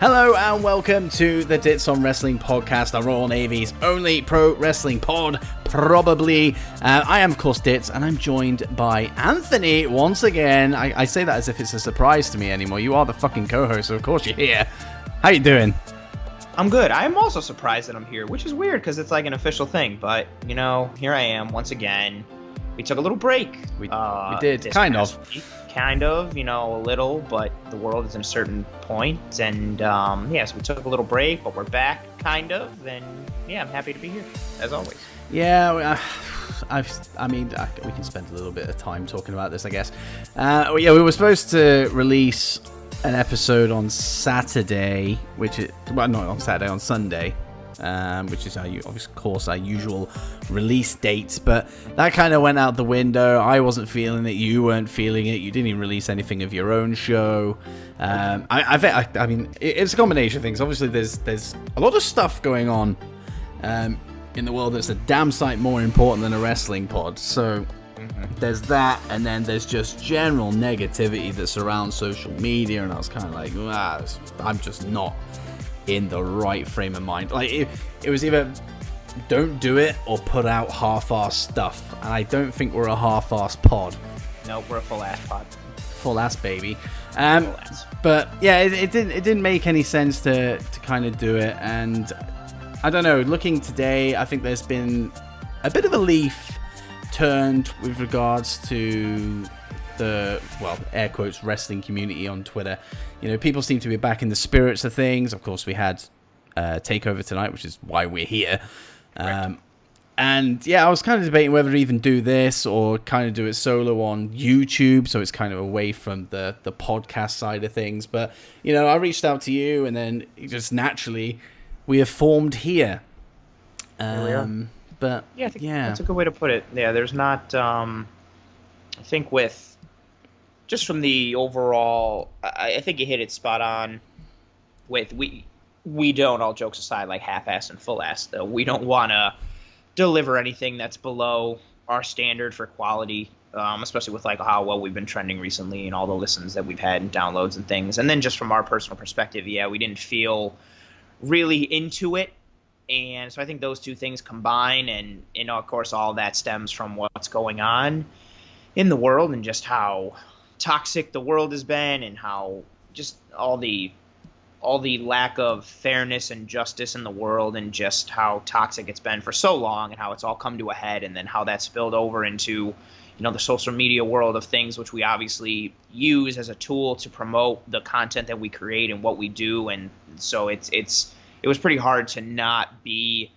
Hello and welcome to the Dits on Wrestling podcast, the Royal Navy's only pro wrestling pod, probably. I am, of course, Dits, and I'm joined by Anthony once again. I say that as if it's a surprise to me anymore. You are the fucking co-host, so of course you're here. How you doing? I'm good. I'm also surprised that I'm here, which is weird because it's like an official thing. But, you know, here I am once again. We took a little break. We did, kind of. Kind of, you know, a little, but the world is in a certain point. And, so we took a little break, but we're back, kind of. And, yeah, I'm happy to be here, as always. Yeah, we can spend a little bit of time talking about this, I guess. We were supposed to release an episode on Saturday, not on Saturday, on Sunday, which is our usual release date, but that kind of went out the window. I wasn't feeling it, you weren't feeling it, you didn't even release anything of your own show. I mean, it's a combination of things. Obviously, there's a lot of stuff going on in the world that's a damn sight more important than a wrestling pod, so there's that, and then there's just general negativity that surrounds social media, and I was kind of like, I'm just not in the right frame of mind. Like, it was either don't do it or put out half-ass stuff, and I don't think we're a half-ass pod. No, we're a full-ass pod. Full-ass, baby. But yeah, it didn't make any sense to kind of do it, and I don't know, looking today, I think there's been a bit of a leaf turned with regards to the, well, air quotes, wrestling community on Twitter. You know, people seem to be back in the spirits of things. Of course, we had Takeover tonight, which is why we're here. And yeah, I was kind of debating whether to even do this or kind of do it solo on YouTube, so it's kind of away from the podcast side of things. But, you know, I reached out to you, and then just naturally we have formed here. Here we are. But yeah, I think that's a good way to put it. Yeah, there's not, I think with, just from the overall, I think you hit it spot on with, we don't, all jokes aside, like half-ass and full-ass, though. We don't want to deliver anything that's below our standard for quality, especially with like how well we've been trending recently and all the listens that we've had and downloads and things. And then just from our personal perspective, yeah, we didn't feel really into it. And so I think those two things combine, and you know, of course, all that stems from what's going on in the world and just how toxic the world has been, and how just all the lack of fairness and justice in the world, and just how toxic it's been for so long, and how it's all come to a head, and then how that spilled over into, you know, the social media world of things, which we obviously use as a tool to promote the content that we create and what we do. And so it was pretty hard to not be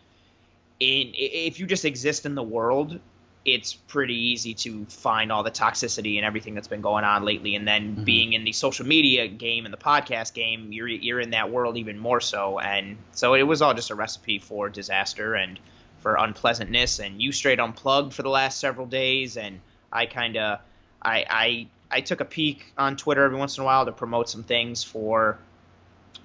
in. If you just exist in the world, it's pretty easy to find all the toxicity and everything that's been going on lately. And then being in the social media game and the podcast game, you're in that world even more so. And so it was all just a recipe for disaster and for unpleasantness. And you straight unplugged for the last several days. And I took a peek on Twitter every once in a while to promote some things for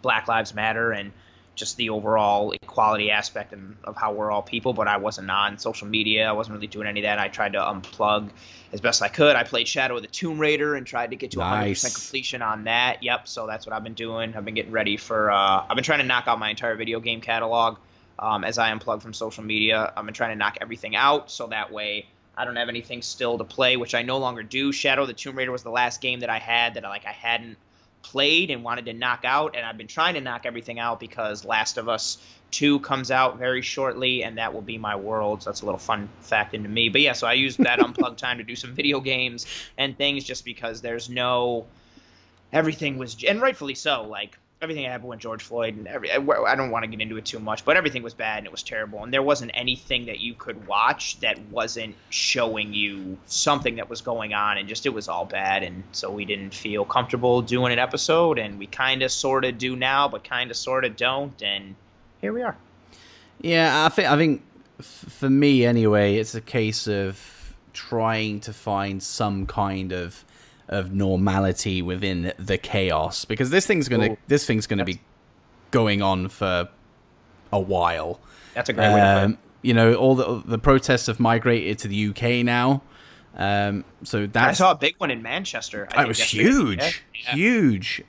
Black Lives Matter and just the overall equality aspect of how we're all people, but I wasn't on social media. I wasn't really doing any of that. I tried to unplug as best I could. I played Shadow of the Tomb Raider and tried to get to 100% completion on that. Yep, so that's what I've been doing. I've been getting ready for I've been trying to knock out my entire video game catalog as I unplug from social media. I've been trying to knock everything out, so that way I don't have anything still to play, which I no longer do. Shadow of the Tomb Raider was the last game that I had that I hadn't played and wanted to knock out, and I've been trying to knock everything out because Last of Us 2 comes out very shortly, and that will be my world. So that's a little fun fact into me. But yeah, so I used that unplugged time to do some video games and things, just because everything was, and rightfully so, like everything happened with George Floyd and I don't want to get into it too much, but everything was bad and it was terrible, and there wasn't anything that you could watch that wasn't showing you something that was going on, and just it was all bad. And so we didn't feel comfortable doing an episode, and we kind of sort of do now, but kind of sort of don't, and here we are. Yeah, I think for me anyway, it's a case of trying to find some kind of normality within the chaos, because this thing's gonna be going on for a while. That's a great way to put it. You know, all the protests have migrated to the UK now. So that's, I saw a big one in Manchester. It was huge, huge.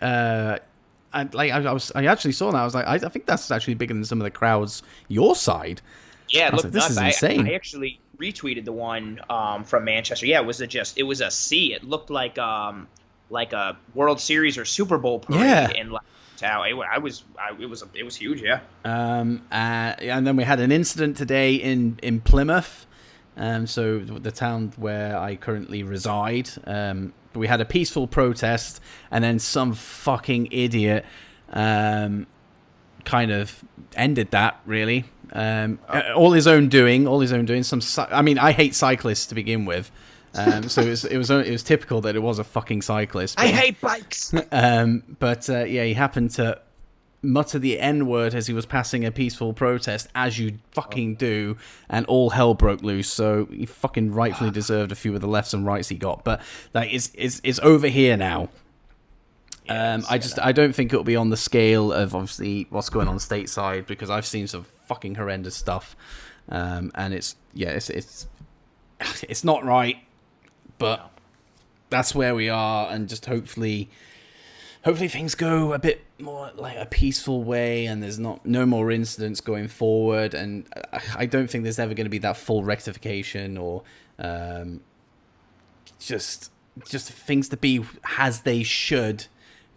I actually saw that. I was like, I think that's actually bigger than some of the crowds your side. Yeah, it looked this nuts. is insane. I actually retweeted the one from Manchester. Yeah, it was a sea. It looked like a World Series or Super Bowl parade in like town. It was huge. Yeah. And then we had an incident today in Plymouth, so the town where I currently reside. We had a peaceful protest, and then some fucking idiot kind of ended that, really. All his own doing. I mean, I hate cyclists to begin with, so it was typical that it was a fucking cyclist. But, I hate bikes. He happened to mutter the N-word as he was passing a peaceful protest, as you fucking do, and all hell broke loose. So he fucking rightfully deserved a few of the lefts and rights he got. But like, it's over here now. I don't think it'll be on the scale of obviously what's going on stateside, because I've seen some fucking horrendous stuff, and it's not right, but that's where we are, and just hopefully things go a bit more like a peaceful way, and there's no more incidents going forward. And I don't think there's ever going to be that full rectification or just things to be as they should.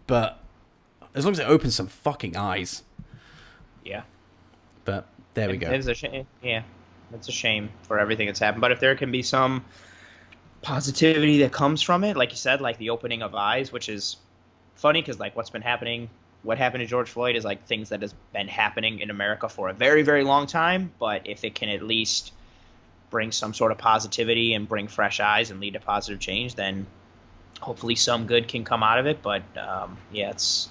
But as long as it opens some fucking eyes. Yeah. But there we go. It's a shame. Yeah, it's a shame for everything that's happened. But if there can be some positivity that comes from it, like you said, like the opening of eyes, which is funny because like what happened to George Floyd is like things that has been happening in America for a very, very long time. But if it can at least bring some sort of positivity and bring fresh eyes and lead to positive change, then hopefully some good can come out of it. But it's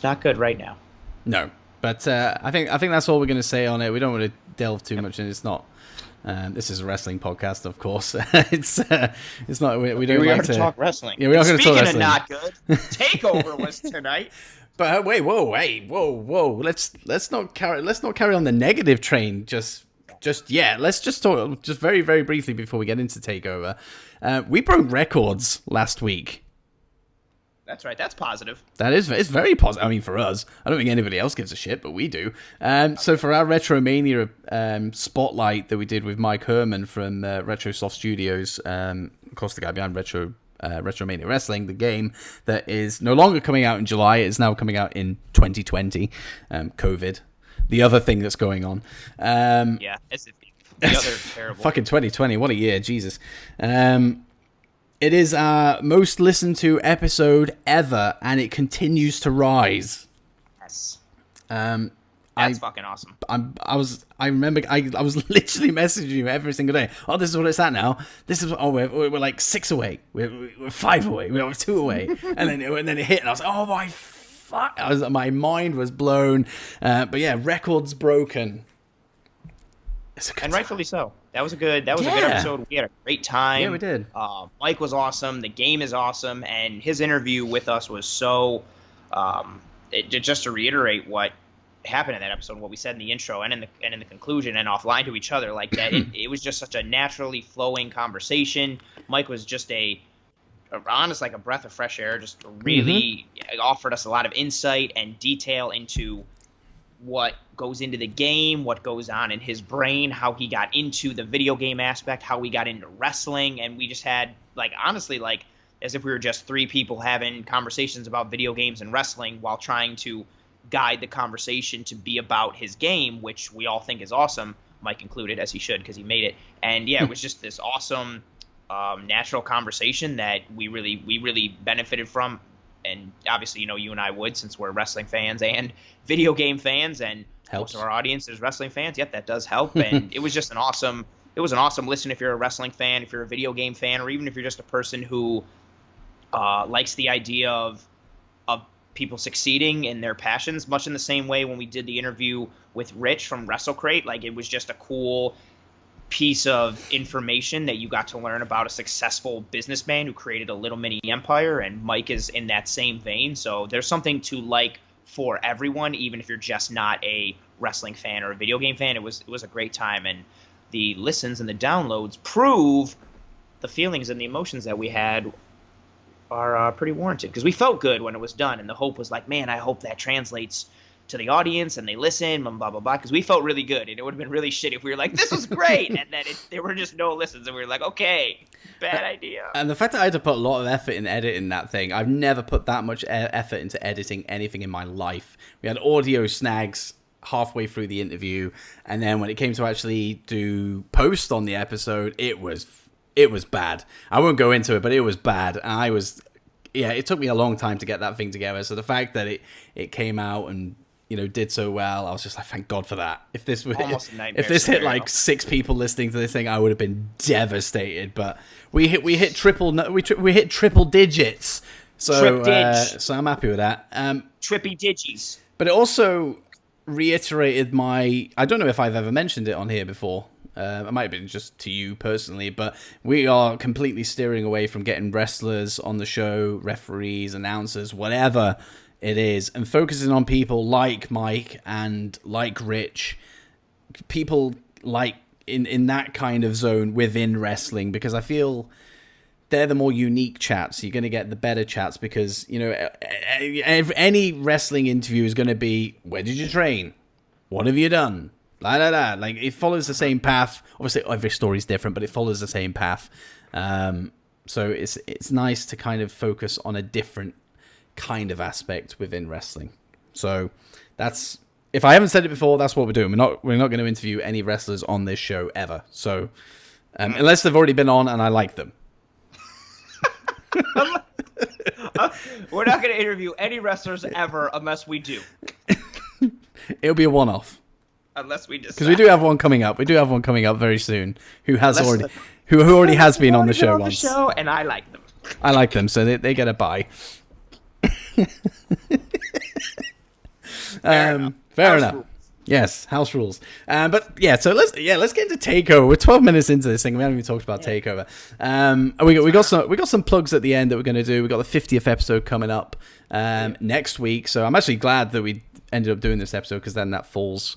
not good right now. No, but I think that's all we're going to say on it. We don't want to delve too much, and it's not. This is a wrestling podcast, of course. it's not. We don't like to talk wrestling. Yeah, we are going to talk wrestling. Speaking of not good, Takeover was tonight. But whoa! Let's not carry on the negative train just yet. Let's just talk just very, very briefly before we get into Takeover. We broke records last week. That's right. That's positive. It's very positive. I mean, for us, I don't think anybody else gives a shit, but we do. So for our Retromania spotlight that we did with Mike Herman from Retrosoft Studios, of course, the guy behind Retromania Wrestling, the game that is no longer coming out in July, it is now coming out in 2020. COVID, the other thing that's going on. It's the other terrible. Fucking 2020, what a year, Jesus. It is our most listened to episode ever, and it continues to rise. Yes. That's fucking awesome. I remember I was literally messaging you every single day. Oh, this is what it's at now. This is we're like 6 away. We're 5 away. We're 2 away. and then it hit, and I was like, oh my fuck! My mind was blown. But yeah, records broken. And rightfully so. That was a good episode. We had a great time. Yeah, we did. Mike was awesome. The game is awesome, and his interview with us was so. Just to reiterate what happened in that episode, what we said in the intro and in the conclusion, and offline to each other, like that. It was just such a naturally flowing conversation. Mike was just honest, like a breath of fresh air. Just really offered us a lot of insight and detail into what goes into the game, what goes on in his brain, how he got into the video game aspect, how we got into wrestling, and we just had, like, honestly, like, as if we were just 3 people having conversations about video games and wrestling while trying to guide the conversation to be about his game, which we all think is awesome, Mike included, as he should, because he made it. And yeah, it was just this awesome natural conversation that we really benefited from. And obviously, you and I would, since we're wrestling fans and video game fans, and Helps. most of our audience is wrestling fans. Yep, that does help. And it was an awesome listen if you're a wrestling fan, if you're a video game fan, or even if you're just a person who likes the idea of people succeeding in their passions, much in the same way when we did the interview with Rich from WrestleCrate. Like, it was just a cool piece of information that you got to learn about a successful businessman who created a little mini empire, and Mike is in that same vein. So there's something to like for everyone, even if you're just not a wrestling fan or a video game fan. It was a great time, and the listens and the downloads prove the feelings and the emotions that we had are pretty warranted, because we felt good when it was done, and the hope was like, man, I hope that translates to the audience and they listen, blah blah blah, because we felt really good, and it would have been really shitty if we were like, this was great, and then there were just no listens, and we were like, okay, bad idea. And the fact that I had to put a lot of effort in editing that thing, I've never put that much effort into editing anything in my life. We had audio snags halfway through the interview, and then when it came to actually do post on the episode, it was bad. I won't go into it, but it was bad. And it took me a long time to get that thing together. So the fact that it came out and did so well, I was just like, thank God for that. If this hit like 6 people listening to this thing, I would have been devastated. But we hit triple digits. So so I'm happy with that. Trippy digis. But it also reiterated I don't know if I've ever mentioned it on here before. It might have been just to you personally, but we are completely steering away from getting wrestlers on the show, referees, announcers, whatever it is, and focusing on people like Mike and like Rich, people like in that kind of zone within wrestling, because I feel they're the more unique chats. You're going to get the better chats because, any wrestling interview is going to be, where did you train? What have you done? La, la, la. Like, it follows the same path. Obviously, every story is different, but it follows the same path. So it's nice to kind of focus on a different kind of aspect within wrestling. So that's, if I haven't said it before, that's what we're doing. We're not going to interview any wrestlers on this show ever. So unless they've already been on and I like them. We're not going to interview any wrestlers ever unless we do. It'll be a one-off. Unless we decide. Because we do have one coming up. We do have one coming up very soon. Who already has been on the show once. And I like them. I like them, so they get a bye. Fair enough. Rules. Yes, house rules. But yeah, so let's get into Takeover. We're 12 minutes into this thing. We haven't even talked about Takeover. We got some plugs at the end that we're going to do. We got the 50th episode coming up next week. So I'm actually glad that we ended up doing this episode, because then that falls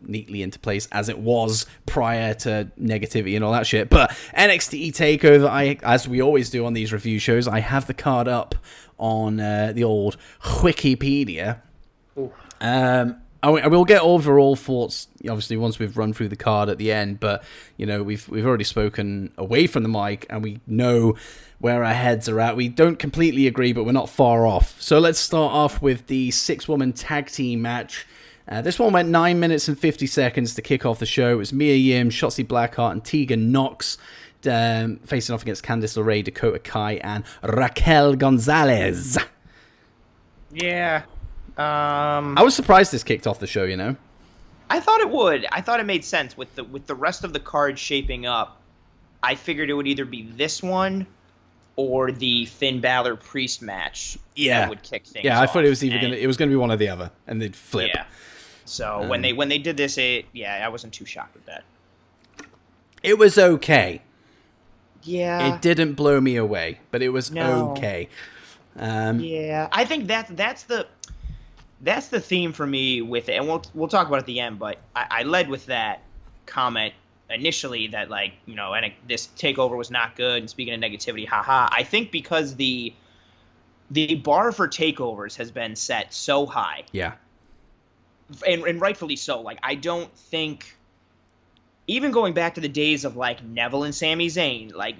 neatly into place as it was prior to negativity and all that shit. But NXT Takeover, as we always do on these review shows, I have the card up on the old Wikipedia. I will get overall thoughts, obviously, once we've run through the card at the end. But we've already spoken away from the mic, and we know where our heads are at. We don't completely agree, but we're not far off. So let's start off with the 6-woman tag team match. This one went 9 minutes and 50 seconds to kick off the show. It was Mia Yim, Shotzi Blackheart, and Tegan Nox facing off against Candice LeRae, Dakota Kai, and Raquel Gonzalez. Yeah. I was surprised this kicked off the show, I thought it would. I thought it made sense with the rest of the card shaping up. I figured it would either be this one or the Finn Balor Priest match. Yeah, that would kick things off. I thought it was going to be one or the other, and they'd flip. Yeah. So when they did this, I wasn't too shocked with that. It was okay. Yeah. It didn't blow me away, but it was okay. Yeah, I think that's the theme for me with it, and we'll talk about it at the end. But I led with that comment initially that, like, and this takeover was not good. And speaking of negativity, haha, I think because the bar for takeovers has been set so high. Yeah. And rightfully so. Like, I don't think, even going back to the days of like Neville and Sami Zayn, like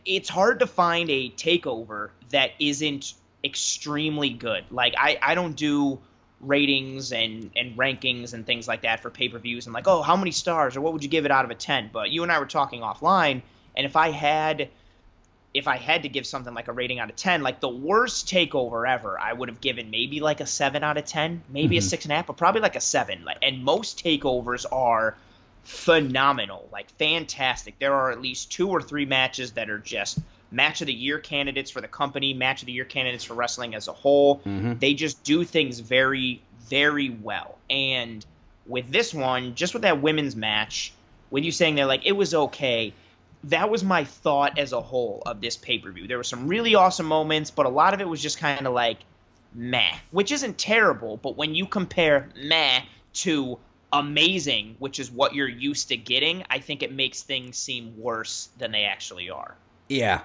it's hard to find a takeover that isn't extremely good. Like, I don't do ratings and rankings and things like that for pay-per-views and like, oh, how many stars or what would you give it out of a 10? But you and I were talking offline, and if I had to give something like a rating out of 10, like the worst takeover ever, I would have given maybe like a 7 out of 10, maybe a 6.5, but probably like a 7. And most takeovers are phenomenal, like fantastic. There are at least 2 or 3 matches that are just match of the year candidates for the company, match of the year candidates for wrestling as a whole. Mm-hmm. They just do things very, very well. And with this one, just with that women's match, with you saying that, like, it was okay, that was my thought as a whole of this pay-per-view. There were some really awesome moments, but a lot of it was just kind of like meh, which isn't terrible, but when you compare meh to amazing, which is what you're used to getting, I think it makes things seem worse than they actually are. Yeah.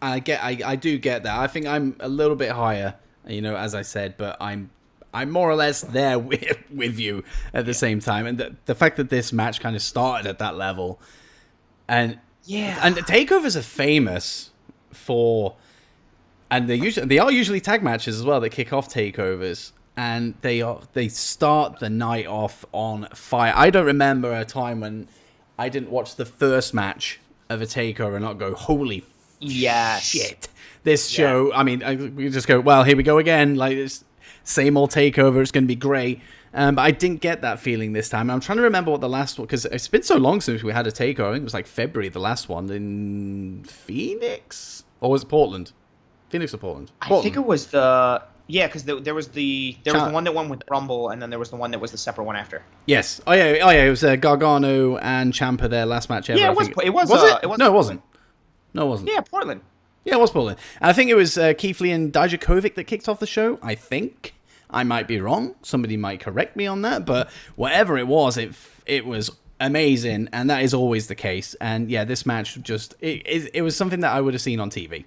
I do get that. I think I'm a little bit higher, as I said, but I'm more or less there with you at the same time. And the fact that this match kind of started at that level, and the takeovers are famous for, and they are usually tag matches as well that kick off takeovers, and they start the night off on fire. I don't remember a time when I didn't watch the first match of a takeover and not go, holy shit, this show. I mean, we just go, well, here we go again, like it's same old takeover, it's going to be great. But I didn't get that feeling this time. I'm trying to remember what the last one, because it's been so long since we had a takeover. I think it was like February, the last one in Phoenix, or was it Portland? Phoenix or Portland? I think it was because there was the one that won with Rumble, and then there was the one that was the separate one after. Yes. Oh yeah. It was Gargano and Ciampa, their last match ever. Yeah, it was. No, it wasn't. No, it wasn't. Yeah, Portland. Yeah, it was Portland. And I think it was Keith Lee and Dijakovic that kicked off the show. I think. I might be wrong. Somebody might correct me on that. But whatever it was was amazing, and that is always the case. And yeah, this match it was something that I would have seen on TV.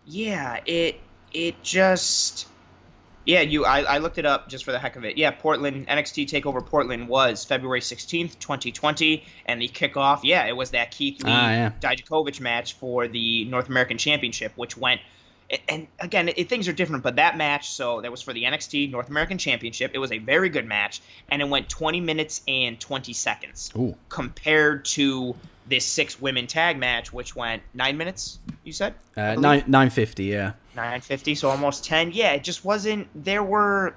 Yeah, it just... Yeah, I looked it up just for the heck of it. Yeah, Portland, NXT Takeover Portland was February 16th, 2020, and the kickoff, it was that Keith Lee Dijakovic match for the North American Championship, which went... And again, things are different, but that match, so that was for the NXT North American Championship. It was a very good match, and it went 20 minutes and 20 seconds. Ooh. Compared to this 6-women tag match, which went 9 minutes, you said? 9:50, yeah. 9:50, so almost 10. Yeah, it just wasn't... There were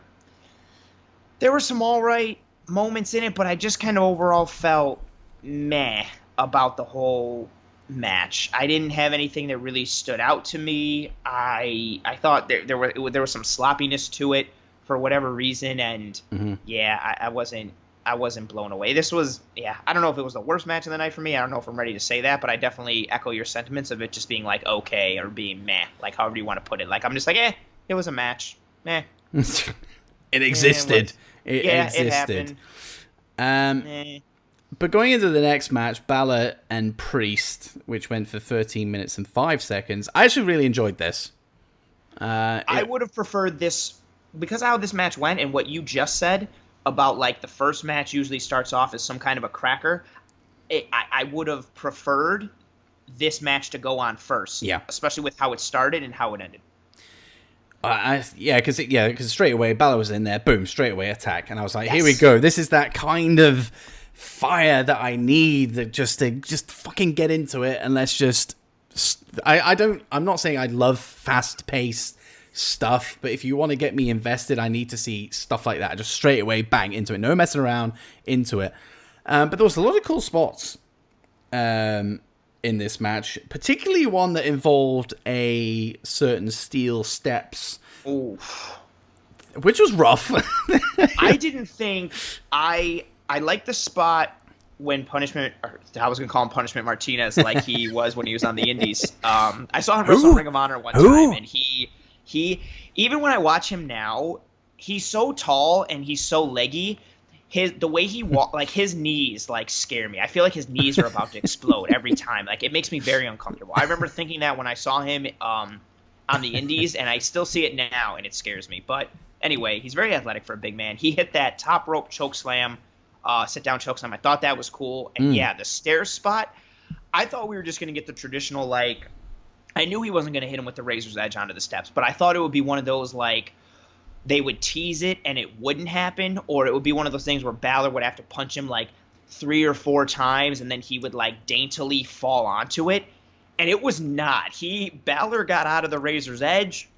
some all right moments in it, but I just kind of overall felt meh about the whole match. I didn't have anything that really stood out to me. I thought there was some sloppiness to it for whatever reason, and I wasn't blown away. This was I don't know if it was the worst match of the night for me. I don't know if I'm ready to say that, but I definitely echo your sentiments of it just being like okay or being meh, like however you want to put it. Like I'm just like it was a match. Meh. It existed. It existed. It happened. But going into the next match, Balor and Priest, which went for 13 minutes and 5 seconds, I actually really enjoyed this. I would have preferred this, because of how this match went and what you just said about like the first match usually starts off as some kind of a cracker. I would have preferred this match to go on first. Yeah. Especially with how it started and how it ended. Because straight away, Balor was in there, boom, straight away attack. And I was like, here we go. This is that kind of fire that I need that just fucking get into it, and let's just I'm not saying I love fast-paced stuff, but if you want to get me invested, I need to see stuff like that, just straight away bang into it, no messing around, into it. But there was a lot of cool spots in this match, particularly one that involved a certain steel steps. Ooh. Which was rough. I didn't think I like the spot when Punishment, or I was going to call him Punishment Martinez, like he was when he was on the Indies. I saw him wrestle Ring of Honor one time, and he even when I watch him now, he's so tall and he's so leggy. The way he walks, like his knees, like scare me. I feel like his knees are about to explode every time. Like it makes me very uncomfortable. I remember thinking that when I saw him on the Indies, and I still see it now, and it scares me. But anyway, he's very athletic for a big man. He hit that top rope choke slam. Sit down choke slam. I thought that was cool. And the stairs spot, I thought we were just going to get the traditional, like, I knew he wasn't going to hit him with the razor's edge onto the steps, but I thought it would be one of those, like, they would tease it and it wouldn't happen, or it would be one of those things where Balor would have to punch him, like, 3 or 4 times, and then he would, like, daintily fall onto it. And it was not. Balor got out of the razor's edge,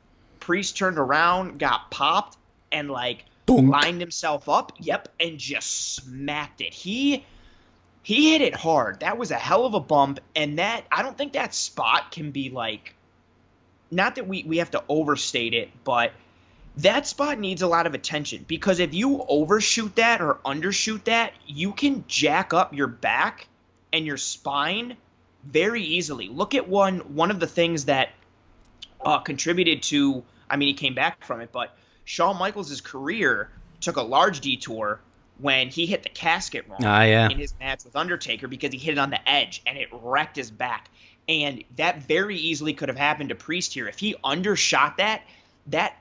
Priest turned around, got popped, and, like, lined himself up, and just smacked it. He hit it hard. That was a hell of a bump, and that I don't think that spot can be like, not that we have to overstate it, but that spot needs a lot of attention, because if you overshoot that or undershoot that, you can jack up your back and your spine very easily. Look at one of the things that contributed to, I mean, he came back from it, but Shawn Michaels' career took a large detour when he hit the casket wrong in his match with Undertaker, because he hit it on the edge and it wrecked his back. And that very easily could have happened to Priest here. If he undershot that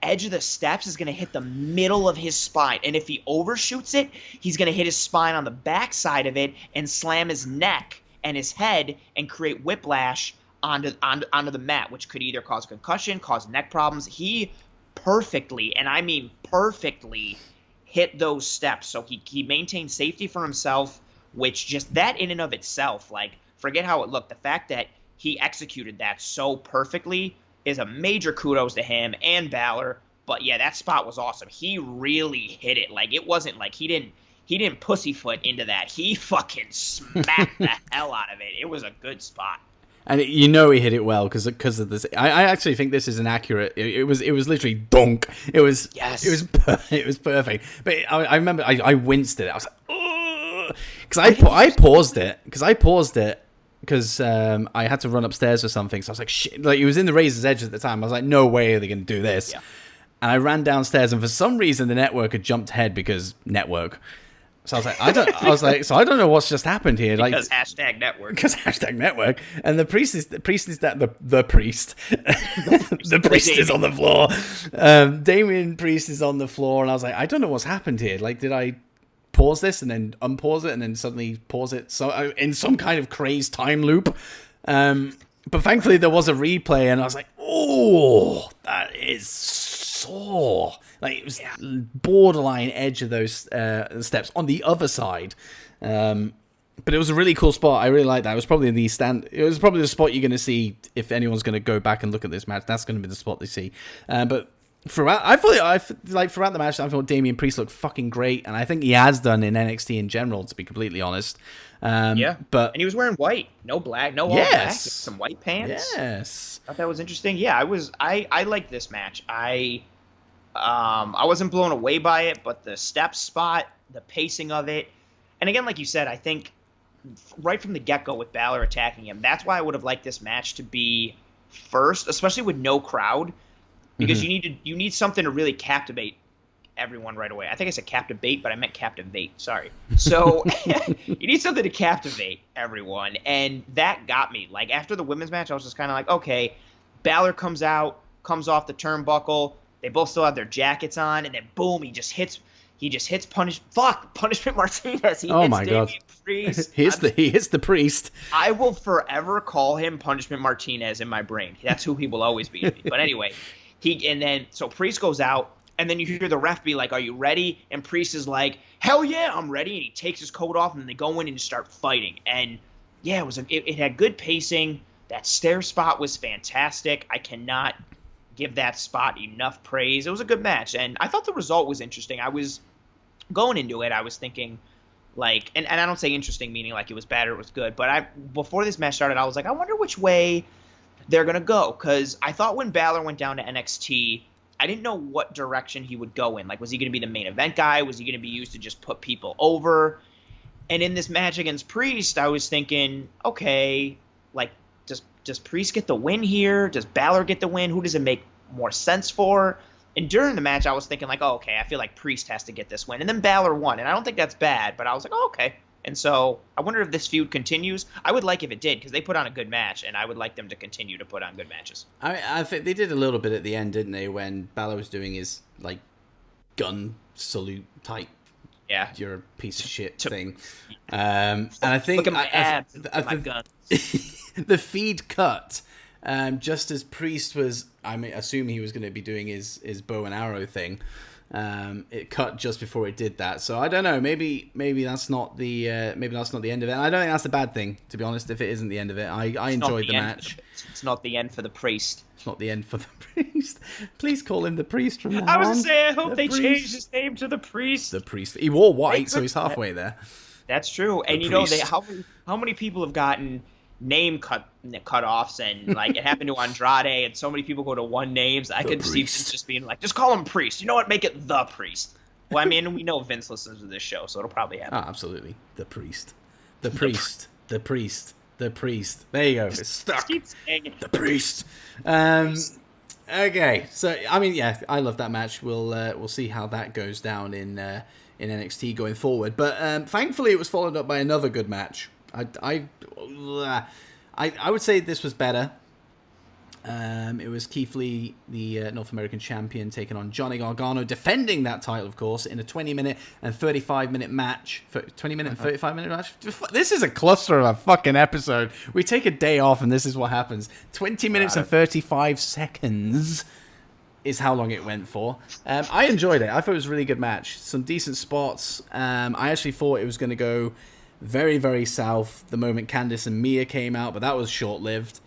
edge of the steps is going to hit the middle of his spine. And if he overshoots it, he's going to hit his spine on the backside of it and slam his neck and his head and create whiplash onto the mat, which could either cause concussion, cause neck problems. He perfectly, and I mean perfectly, hit those steps. So he maintained safety for himself, which just that in and of itself, like, forget how it looked. The fact that he executed that so perfectly is a major kudos to him and Balor. But yeah, that spot was awesome. He really hit it. Like, it wasn't like he didn't pussyfoot into that. He fucking smacked the hell out of it. It was a good spot. And he hit it well because of this. I actually think this is an accurate. It was literally donk. It was perfect. But I remember I winced at it. I was like, because I paused it because I had to run upstairs or something. So I was like, shit. Like, it was in the Razor's Edge at the time. I was like, no way are they going to do this. Yeah. And I ran downstairs, and for some reason the network had jumped ahead because network. So I was like, I don't know what's just happened here. Because hashtag network. Because hashtag network. And the priest is the priest. The priest is on the floor. Damien Priest is on the floor, and I was like, I don't know what's happened here. Like, did I pause this and then unpause it and then suddenly pause it? So in some kind of crazed time loop. But thankfully there was a replay, and I was like, oh, that is sore. Like, it was borderline edge of those steps on the other side. But it was a really cool spot. I really liked that. It was probably the spot you're going to see if anyone's going to go back and look at this match. That's going to be the spot they see. But throughout the match, I thought Damian Priest looked fucking great, and I think he has done in NXT in general, to be completely honest. But and he was wearing white, no black, no all black, some white pants. Yes, I thought that was interesting. Yeah, I liked this match. I wasn't blown away by it, but the step spot, the pacing of it, and again, like you said, I think right from the get-go with Balor attacking him, that's why I would have liked this match to be first, especially with no crowd, because you need something to really captivate everyone right away. I think I said captivate, but I meant captivate. Sorry. So you need something to captivate everyone, and that got me. Like, after the women's match, I was just kind of like, okay, Balor comes off the turnbuckle. They both still have their jackets on, and then boom, he just hits Punishment Martinez. He hits Damian Priest. He hits the priest. I will forever call him Punishment Martinez in my brain. That's who he will always be. But anyway, so Priest goes out, and then you hear the ref be like, "Are you ready?" And Priest is like, "Hell yeah, I'm ready." And he takes his coat off, and they go in and start fighting. And yeah, it had good pacing. That stair spot was fantastic. I cannot give that spot enough praise. It was a good match, and I thought the result was interesting. I was going into it, I was thinking, like, and I don't say interesting meaning like it was bad or it was good, but before this match started, I was like, I wonder which way they're gonna go, because I thought when Balor went down to NXT, I didn't know what direction he would go in. Like, was he going to be the main event guy? Was he going to be used to just put people over? And in this match against Priest, I was thinking, okay, like, does Priest get the win here? Does Balor get the win? Who does it make more sense for? And during the match, I was thinking, like, oh, okay, I feel like Priest has to get this win. And then Balor won, and I don't think that's bad, but I was like, oh, okay. And so I wonder if this feud continues. I would like if it did, because they put on a good match, and I would like them to continue to put on good matches. I think they did a little bit at the end, didn't they, when Balor was doing his, like, gun salute type, you're a piece of shit thing. And I think... Look at my abs, look at my guns. The feed cut, just as Priest was, I mean, assume he was going to be doing his bow and arrow thing. It cut just before it did that, so I don't know. Maybe that's not the end of it. And I don't think that's a bad thing, to be honest. If it isn't the end of it, I enjoyed the match. It's not the end for the Priest. It's not the end for the Priest. Please call him the Priest from now on. I was gonna say, I hope they change his name to the Priest. The Priest. He wore white, so he's halfway there. That's true. And you know, how many people have gotten name cut-offs, and like it happened to Andrade, and so many people go to one names. I could see Vince just being like, just call him Priest. You know what? Make it the Priest. Well, I mean, we know Vince listens to this show, so it'll probably happen. Oh, absolutely. The Priest. The Priest. The Priest. The Priest. There you go. It's stuck. Keep saying it. The Priest. Okay. So, I mean, yeah, I love that match. We'll see how that goes down in NXT going forward. But thankfully, it was followed up by another good match. I I would say this was better. It was Keith Lee, the North American champion, taking on Johnny Gargano, defending that title, of course, in a 20-minute and 35-minute match. 20-minute and 35-minute match? This is a cluster of a fucking episode. We take a day off, and this is what happens. 20 minutes and 35 seconds is how long it went for. I enjoyed it. I thought it was a really good match. Some decent spots. I actually thought it was going to go very, very south the moment Candice and Mia came out, but that was short-lived.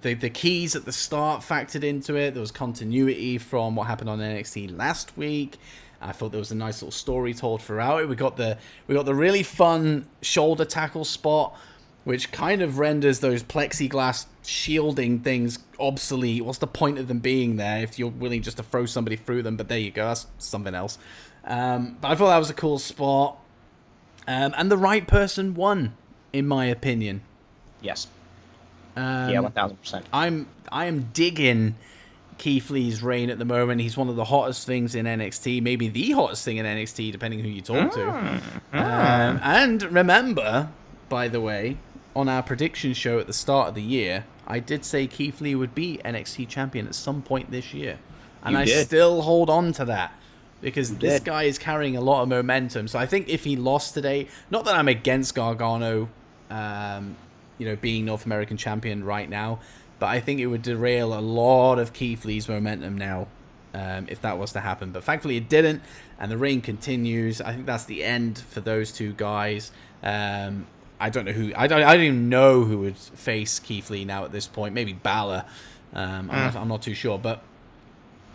The keys at the start factored into it. There was continuity from what happened on NXT last week. I thought there was a nice little story told throughout it. We got the really fun shoulder tackle spot, which kind of renders those plexiglass shielding things obsolete. What's the point of them being there if you're willing just to throw somebody through them? But there you go. That's something else. But I thought that was a cool spot. And the right person won, in my opinion. Yes. Yeah, 1,000%. I am digging Keith Lee's reign at the moment. He's one of the hottest things in NXT, maybe the hottest thing in NXT, depending who you talk to. And remember, by the way, on our prediction show at the start of the year, I did say Keith Lee would be NXT champion at some point this year. And I still hold on to that. Because this guy is carrying a lot of momentum. So I think if he lost today, not that I'm against Gargano, being North American champion right now, but I think it would derail a lot of Keith Lee's momentum now if that was to happen. But thankfully it didn't, and the reign continues. I think that's the end for those two guys. I don't know who. I don't even know who would face Keith Lee now at this point. Maybe Balor. I'm not too sure, but.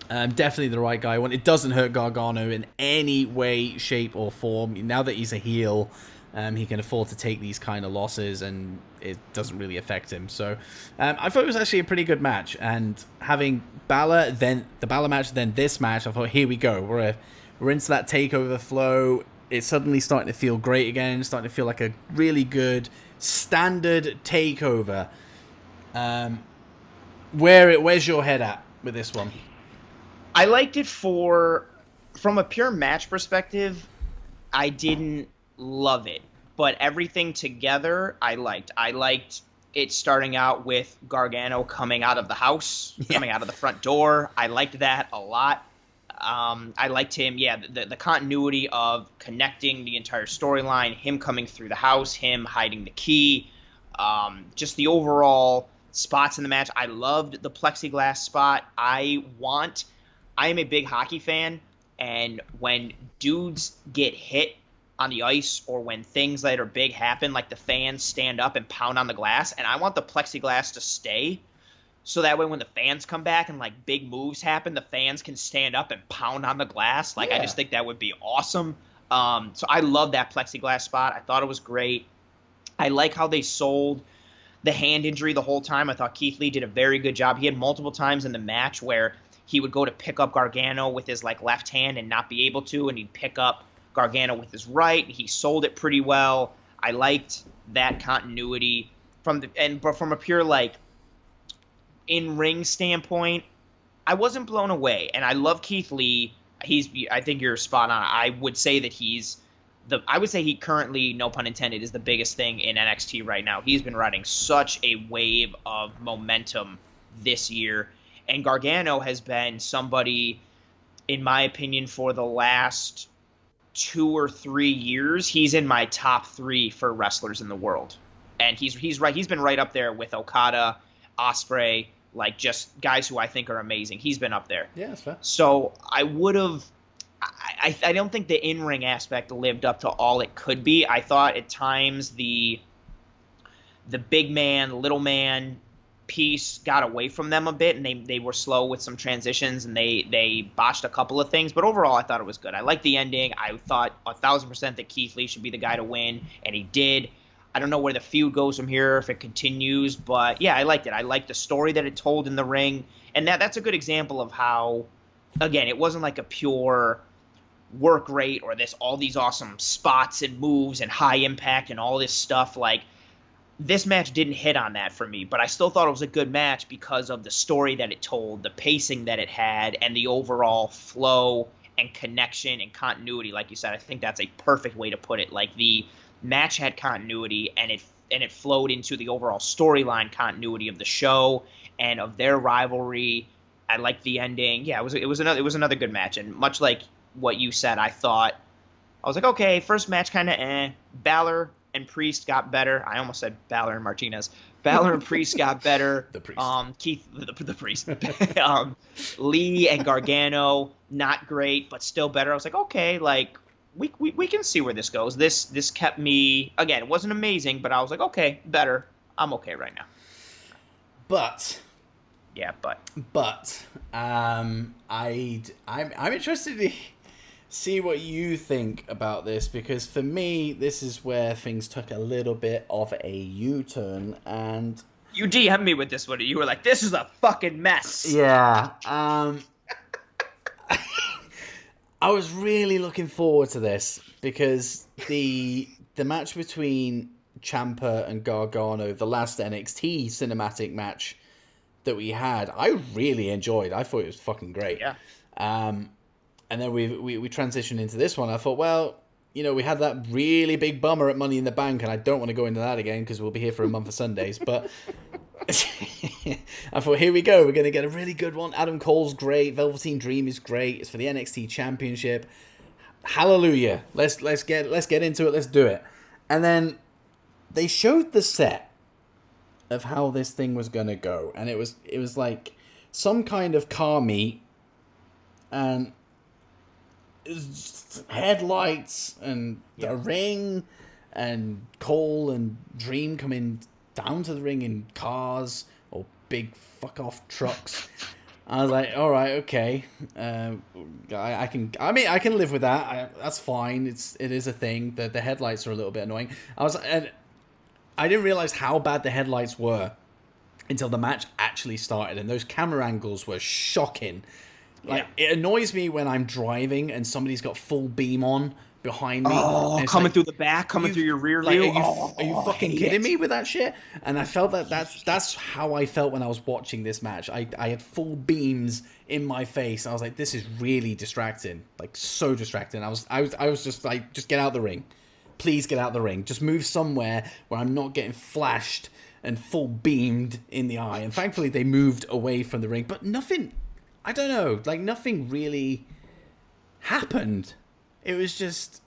Definitely the right guy. It doesn't hurt Gargano in any way, shape, or form. Now that he's a heel, he can afford to take these kind of losses, and it doesn't really affect him. So I thought it was actually a pretty good match. And having Balor, then the Balor match, then this match, I thought, here we go. We're into that takeover flow. It's suddenly starting to feel great again. Starting to feel like a really good standard takeover. Where's your head at with this one? I liked it from a pure match perspective, I didn't love it. But everything together, I liked. I liked it starting out with Gargano coming out of the house, coming out of the front door. I liked that a lot. I liked him, the continuity of connecting the entire storyline, him coming through the house, him hiding the key, just the overall spots in the match. I loved the plexiglass spot. I am a big hockey fan, and when dudes get hit on the ice or when things that are big happen, like the fans stand up and pound on the glass, and I want the plexiglass to stay so that way when the fans come back and like big moves happen, the fans can stand up and pound on the glass. I just think that would be awesome. So I love that plexiglass spot. I thought it was great. I like how they sold the hand injury the whole time. I thought Keith Lee did a very good job. He had multiple times in the match where he would go to pick up Gargano with his left hand and not be able to, and he'd pick up Gargano with his right. He sold it pretty well. I liked that continuity but from a pure in-ring standpoint, I wasn't blown away. And I love Keith Lee. I think you're spot on. I would say that he currently, no pun intended, is the biggest thing in NXT right now. He's been riding such a wave of momentum this year. And Gargano has been somebody, in my opinion, for the last 2 or 3 years, he's in my top 3 for wrestlers in the world. And he's been right up there with Okada, Ospreay, just guys who I think are amazing. He's been up there. Yeah, that's fair. So I don't think the in-ring aspect lived up to all it could be. I thought at times the big man, little man piece got away from them a bit, and they were slow with some transitions, and they botched a couple of things. But overall, I thought it was good. I liked the ending. I thought 1,000% that Keith Lee should be the guy to win, and he did. I don't know where the feud goes from here, if it continues, but yeah, I liked it. I liked the story that it told in the ring, and that's a good example of how, again, it wasn't like a pure work rate or all these awesome spots and moves and high impact and all this stuff. This match didn't hit on that for me, but I still thought it was a good match because of the story that it told, the pacing that it had, and the overall flow and connection and continuity. Like you said, I think that's a perfect way to put it. The match had continuity, and it flowed into the overall storyline continuity of the show and of their rivalry. I liked the ending. Yeah, it was another good match, and much like what you said, I was like, okay, first match kind of Balor and Priest got better. I almost said Balor and Martinez. Balor and Priest got better. The Priest. Keith, the Priest. Lee and Gargano, not great, but still better. I was like, okay, like we can see where this goes. This kept me, again, it wasn't amazing, but I was like, okay, better. I'm okay right now. But I'm interested to see what you think about this, because for me, this is where things took a little bit of a U-turn, and you DM'd me with this one. You were like, this is a fucking mess. Yeah. I was really looking forward to this, because the match between Ciampa and Gargano, the last NXT cinematic match that we had, I really enjoyed. I thought it was fucking great. Yeah. And then we transitioned into this one. I thought, well, we had that really big bummer at Money in the Bank, and I don't want to go into that again because we'll be here for a month of Sundays. But I thought, here we go. We're going to get a really good one. Adam Cole's great. Velveteen Dream is great. It's for the NXT Championship. Hallelujah. Let's get into it. Let's do it. And then they showed the set of how this thing was going to go, and it was like some kind of car meet, and headlights and the ring, and Cole and Dream coming down to the ring in cars or big fuck off trucks. I was like, all right, okay, I can live with that. That's fine. It is a thing. The headlights are a little bit annoying. I didn't realize how bad the headlights were until the match actually started, and those camera angles were shocking. Like, it annoys me when I'm driving and somebody's got full beam on behind me. Oh, coming through the back, coming through your rear view. Are you fucking kidding me with that shit? And I felt that's how I felt when I was watching this match. I had full beams in my face. I was like, this is really distracting. Like, so distracting. I was just like, just get out the ring. Please get out the ring. Just move somewhere where I'm not getting flashed and full beamed in the eye. And thankfully they moved away from the ring. But nothing, I don't know, like nothing really happened. It was just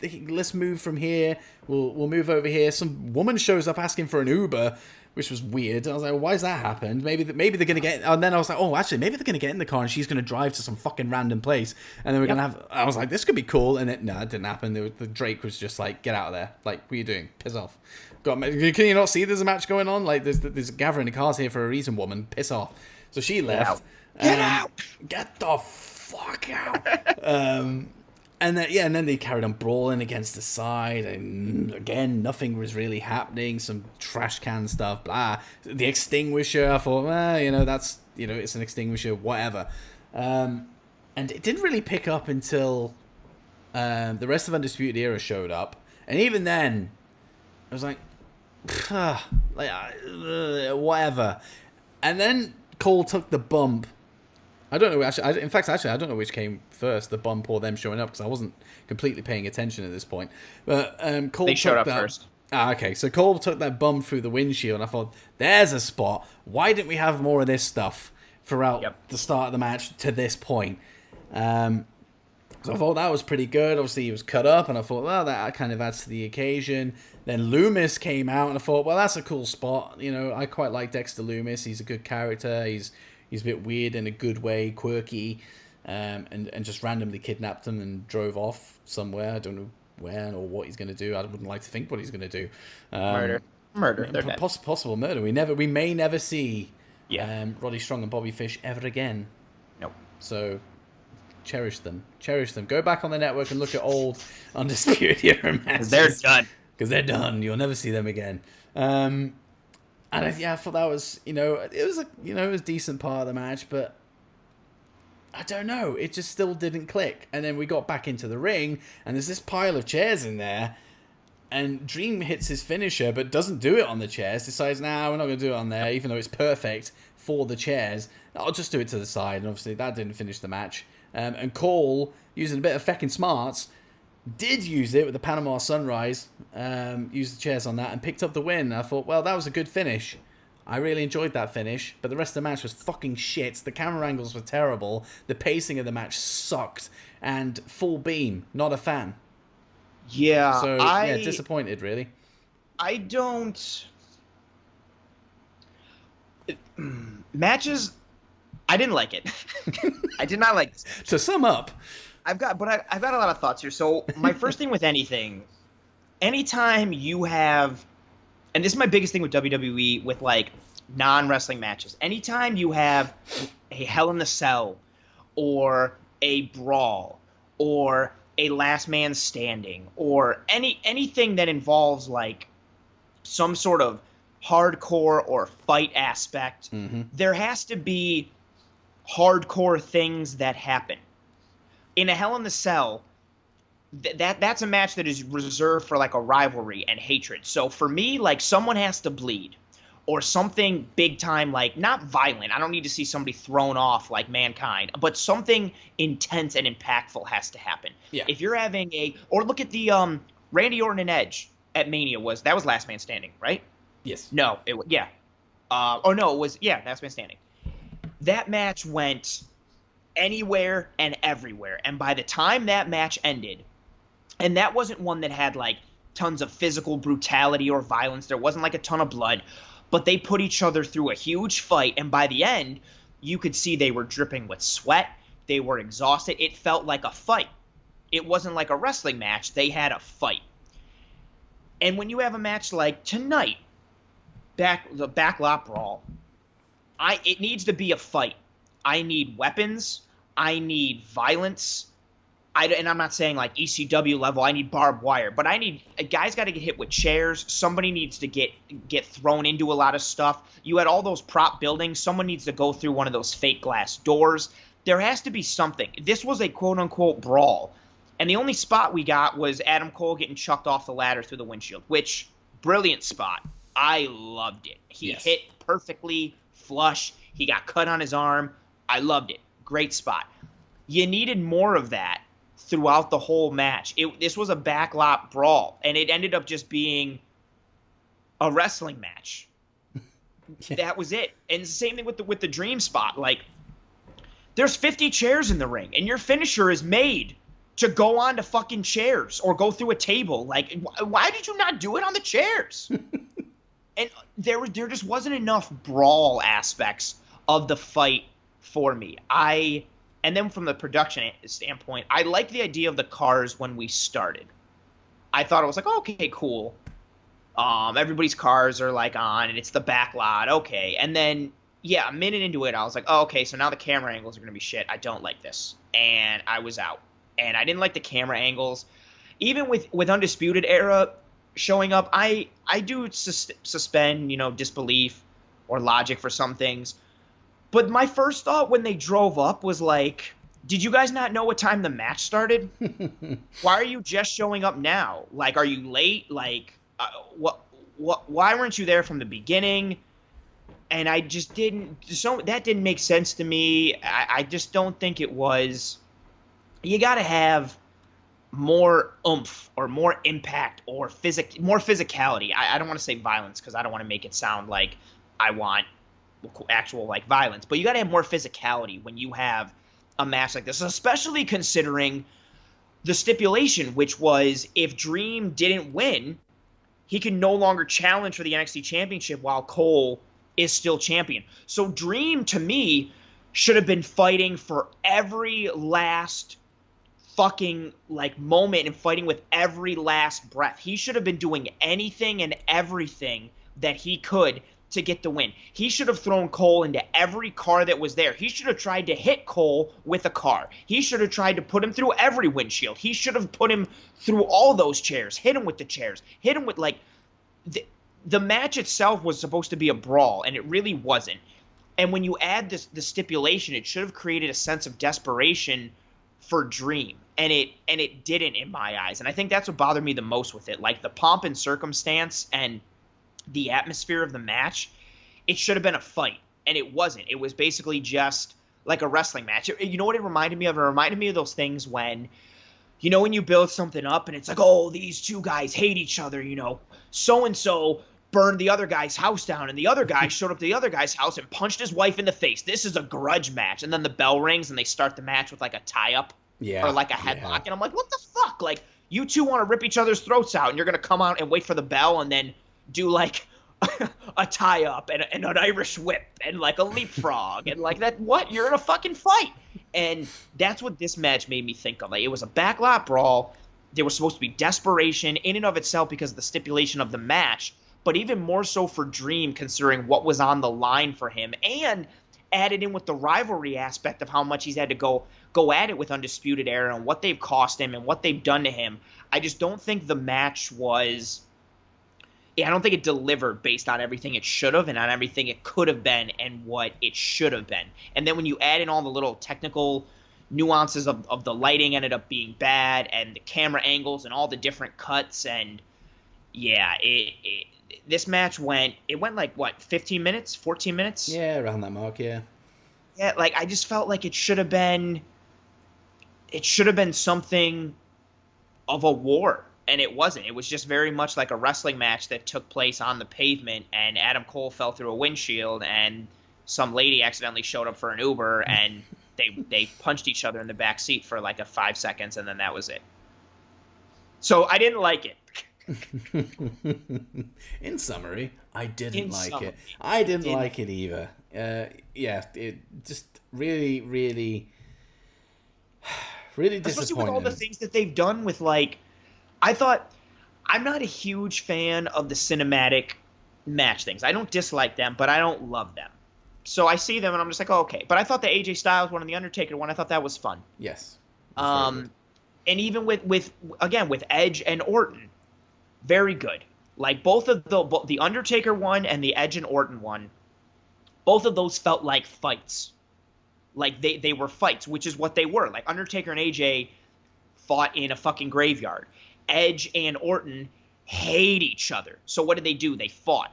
let's move from here. We'll move over here. Some woman shows up asking for an Uber, which was weird. I was like, why has that happened? Maybe they're gonna get. And then I was like, oh, actually, maybe they're gonna get in the car and she's gonna drive to some fucking random place, and then we're gonna have. I was like, this could be cool, and it didn't happen. The Drake was just like, get out of there. Like, what are you doing? Piss off. Can you not see there's a match going on? Like, there's a gathering of cars here for a reason, woman. Piss off. So she left. Get out. Get the fuck out. And then they carried on brawling against the side, and again, nothing was really happening. Some trash can stuff, blah. The extinguisher, I thought, that's, it's an extinguisher, whatever. And it didn't really pick up until the rest of Undisputed Era showed up, and even then, I was like, whatever. And then Cole took the bump. I don't know. Actually, I don't know which came first, the bump or them showing up, because I wasn't completely paying attention at this point. But Cole showed up first. Okay. So Cole took that bump through the windshield, and I thought, there's a spot. Why didn't we have more of this stuff throughout the start of the match to this point? So I thought that was pretty good. Obviously, he was cut up, and I thought, well, that kind of adds to the occasion. Then Loomis came out, and I thought, well, that's a cool spot. I quite like Dexter Loomis. He's a good character. He's a bit weird in a good way, quirky, and just randomly kidnapped him and drove off somewhere. I don't know where or what he's going to do. I wouldn't like to think what he's going to do. Murder. They're dead. Possible murder. We may never see Roddy Strong and Bobby Fish ever again. Nope. So cherish them. Go back on the network and look at old Undisputed Era matches. They're done. Because they're done. You'll never see them again. And I thought that was, it was a decent part of the match, but I don't know, it just still didn't click. And then we got back into the ring, and there's this pile of chairs in there, and Dream hits his finisher, but doesn't do it on the chairs. Decides, we're not going to do it on there, even though it's perfect for the chairs. I'll just do it to the side, and obviously that didn't finish the match. And Cole, using a bit of feckin' smarts, did use it with the Panama Sunrise, used the chairs on that, and picked up the win. I thought, well, that was a good finish. I really enjoyed that finish, but the rest of the match was fucking shit. The camera angles were terrible. The pacing of the match sucked. And full beam, not a fan. Yeah, So, disappointed, really. I don't... Matches, I didn't like it. I did not like this. To sum up... I've got a lot of thoughts here. So my first thing with anything, anytime you have, and this is my biggest thing with WWE with like non-wrestling matches, anytime you have a Hell in the Cell or a brawl or a last man standing or anything that involves like some sort of hardcore or fight aspect, there has to be hardcore things that happen. In a Hell in the Cell, that's a match that is reserved for like a rivalry and hatred. So for me, like someone has to bleed or something big time, like not violent. I don't need to see somebody thrown off like Mankind, but something intense and impactful has to happen. Yeah. If you're having or look at the Randy Orton and Edge at Mania that was Last Man Standing, right? Yes. No, it was Last Man Standing. That match went anywhere and everywhere. And by the time that match ended, and that wasn't one that had like tons of physical brutality or violence, there wasn't like a ton of blood, but they put each other through a huge fight, and by the end, you could see they were dripping with sweat, they were exhausted, it felt like a fight. It wasn't like a wrestling match, they had a fight. And when you have a match like tonight, the Backlot Brawl, it needs to be a fight. I need weapons. I need violence. And I'm not saying like ECW level. I need barbed wire, but I need a guy's got to get hit with chairs. Somebody needs to get thrown into a lot of stuff. You had all those prop buildings. Someone needs to go through one of those fake glass doors. There has to be something. This was a quote unquote brawl, and the only spot we got was Adam Cole getting chucked off the ladder through the windshield. Which brilliant spot. I loved it. He hit perfectly flush. He got cut on his arm. I loved it. Great spot. You needed more of that throughout the whole match. This was a backlot brawl, and it ended up just being a wrestling match. That was it. And it's the same thing with the dream spot. Like, there's 50 chairs in the ring, and your finisher is made to go on to fucking chairs or go through a table. Like, why did you not do it on the chairs? And there just wasn't enough brawl aspects of the fight for me. And then from the production standpoint, I liked the idea of the cars when we started. I thought it was like, okay, cool. Everybody's cars are like on, and it's the back lot. Okay. And then, a minute into it, I was like, oh, okay, so now the camera angles are going to be shit. I don't like this. And I was out. And I didn't like the camera angles. Even with Undisputed Era showing up, I do suspend, disbelief or logic for some things. But my first thought when they drove up was like, did you guys not know what time the match started? Why are you just showing up now? Like, are you late? Like, why weren't you there from the beginning? And I just that didn't make sense to me. I just don't think it was. You got to have more oomph or more impact or more physicality. I don't want to say violence because I don't want to make it sound like I want actual like violence, but you got to have more physicality when you have a match like this, especially considering the stipulation, which was if Dream didn't win, he can no longer challenge for the NXT Championship while Cole is still champion. So Dream, to me, should have been fighting for every last fucking like moment and fighting with every last breath. He should have been doing anything and everything that he could to get the win. He should have thrown Cole into every car that was there. He should have tried to hit Cole with a car. He should have tried to put him through every windshield. He should have put him through all those chairs, hit him with the chairs, hit him with like the match itself was supposed to be a brawl, and it really wasn't. And when you add the stipulation, it should have created a sense of desperation for Dream, and it didn't in my eyes. And I think that's what bothered me the most with it. Like the pomp and circumstance and the atmosphere of the match, it should have been a fight, and it wasn't. It was basically just like a wrestling match. You know what it reminded me of? It reminded me of those things when you know when you build something up and it's like, oh, these two guys hate each other, you know, so-and-so burned the other guy's house down, and the other guy showed up to the other guy's house and punched his wife in the face. This is a grudge match. And then the bell rings and they start the match with like a tie-up or like a headlock. And I'm like, what the fuck? Like, you two want to rip each other's throats out, and you're going to come out and wait for the bell and then do like a tie-up and an Irish whip and like a leapfrog and like that. What? You're in a fucking fight. And that's what this match made me think of. Like, it was a backlot brawl. There was supposed to be desperation in and of itself because of the stipulation of the match, but even more so for Dream, considering what was on the line for him, and added in with the rivalry aspect of how much he's had to go at it with Undisputed Era and what they've cost him and what they've done to him. I just don't think the match was... I don't think it delivered based on everything it should have and on everything it could have been and what it should have been. And then when you add in all the little technical nuances of the lighting ended up being bad, and the camera angles and all the different cuts, and this match went like, what, 15 minutes, 14 minutes? Yeah, around that mark, yeah. Yeah, like, I just felt like it should have been something of a war, and it wasn't. It was just very much like a wrestling match that took place on the pavement, and Adam Cole fell through a windshield, and some lady accidentally showed up for an Uber, and they punched each other in the back seat for like a 5 seconds, and then that was it. So I didn't like it. In summary, I didn't like it. I didn't like it either. It just really, really, really disappointing. Especially with all the things that they've done with, like, I'm not a huge fan of the cinematic match things. I don't dislike them, but I don't love them. So I see them and I'm just like, oh, okay. But I thought the AJ Styles one and the Undertaker one, I thought that was fun. Yes. And even with Edge and Orton, very good. Like, both of the Undertaker one and the Edge and Orton one, both of those felt like fights. Like, they were fights, which is what they were. Like, Undertaker and AJ fought in a fucking graveyard. Edge and Orton hate each other. So what did they do? They fought.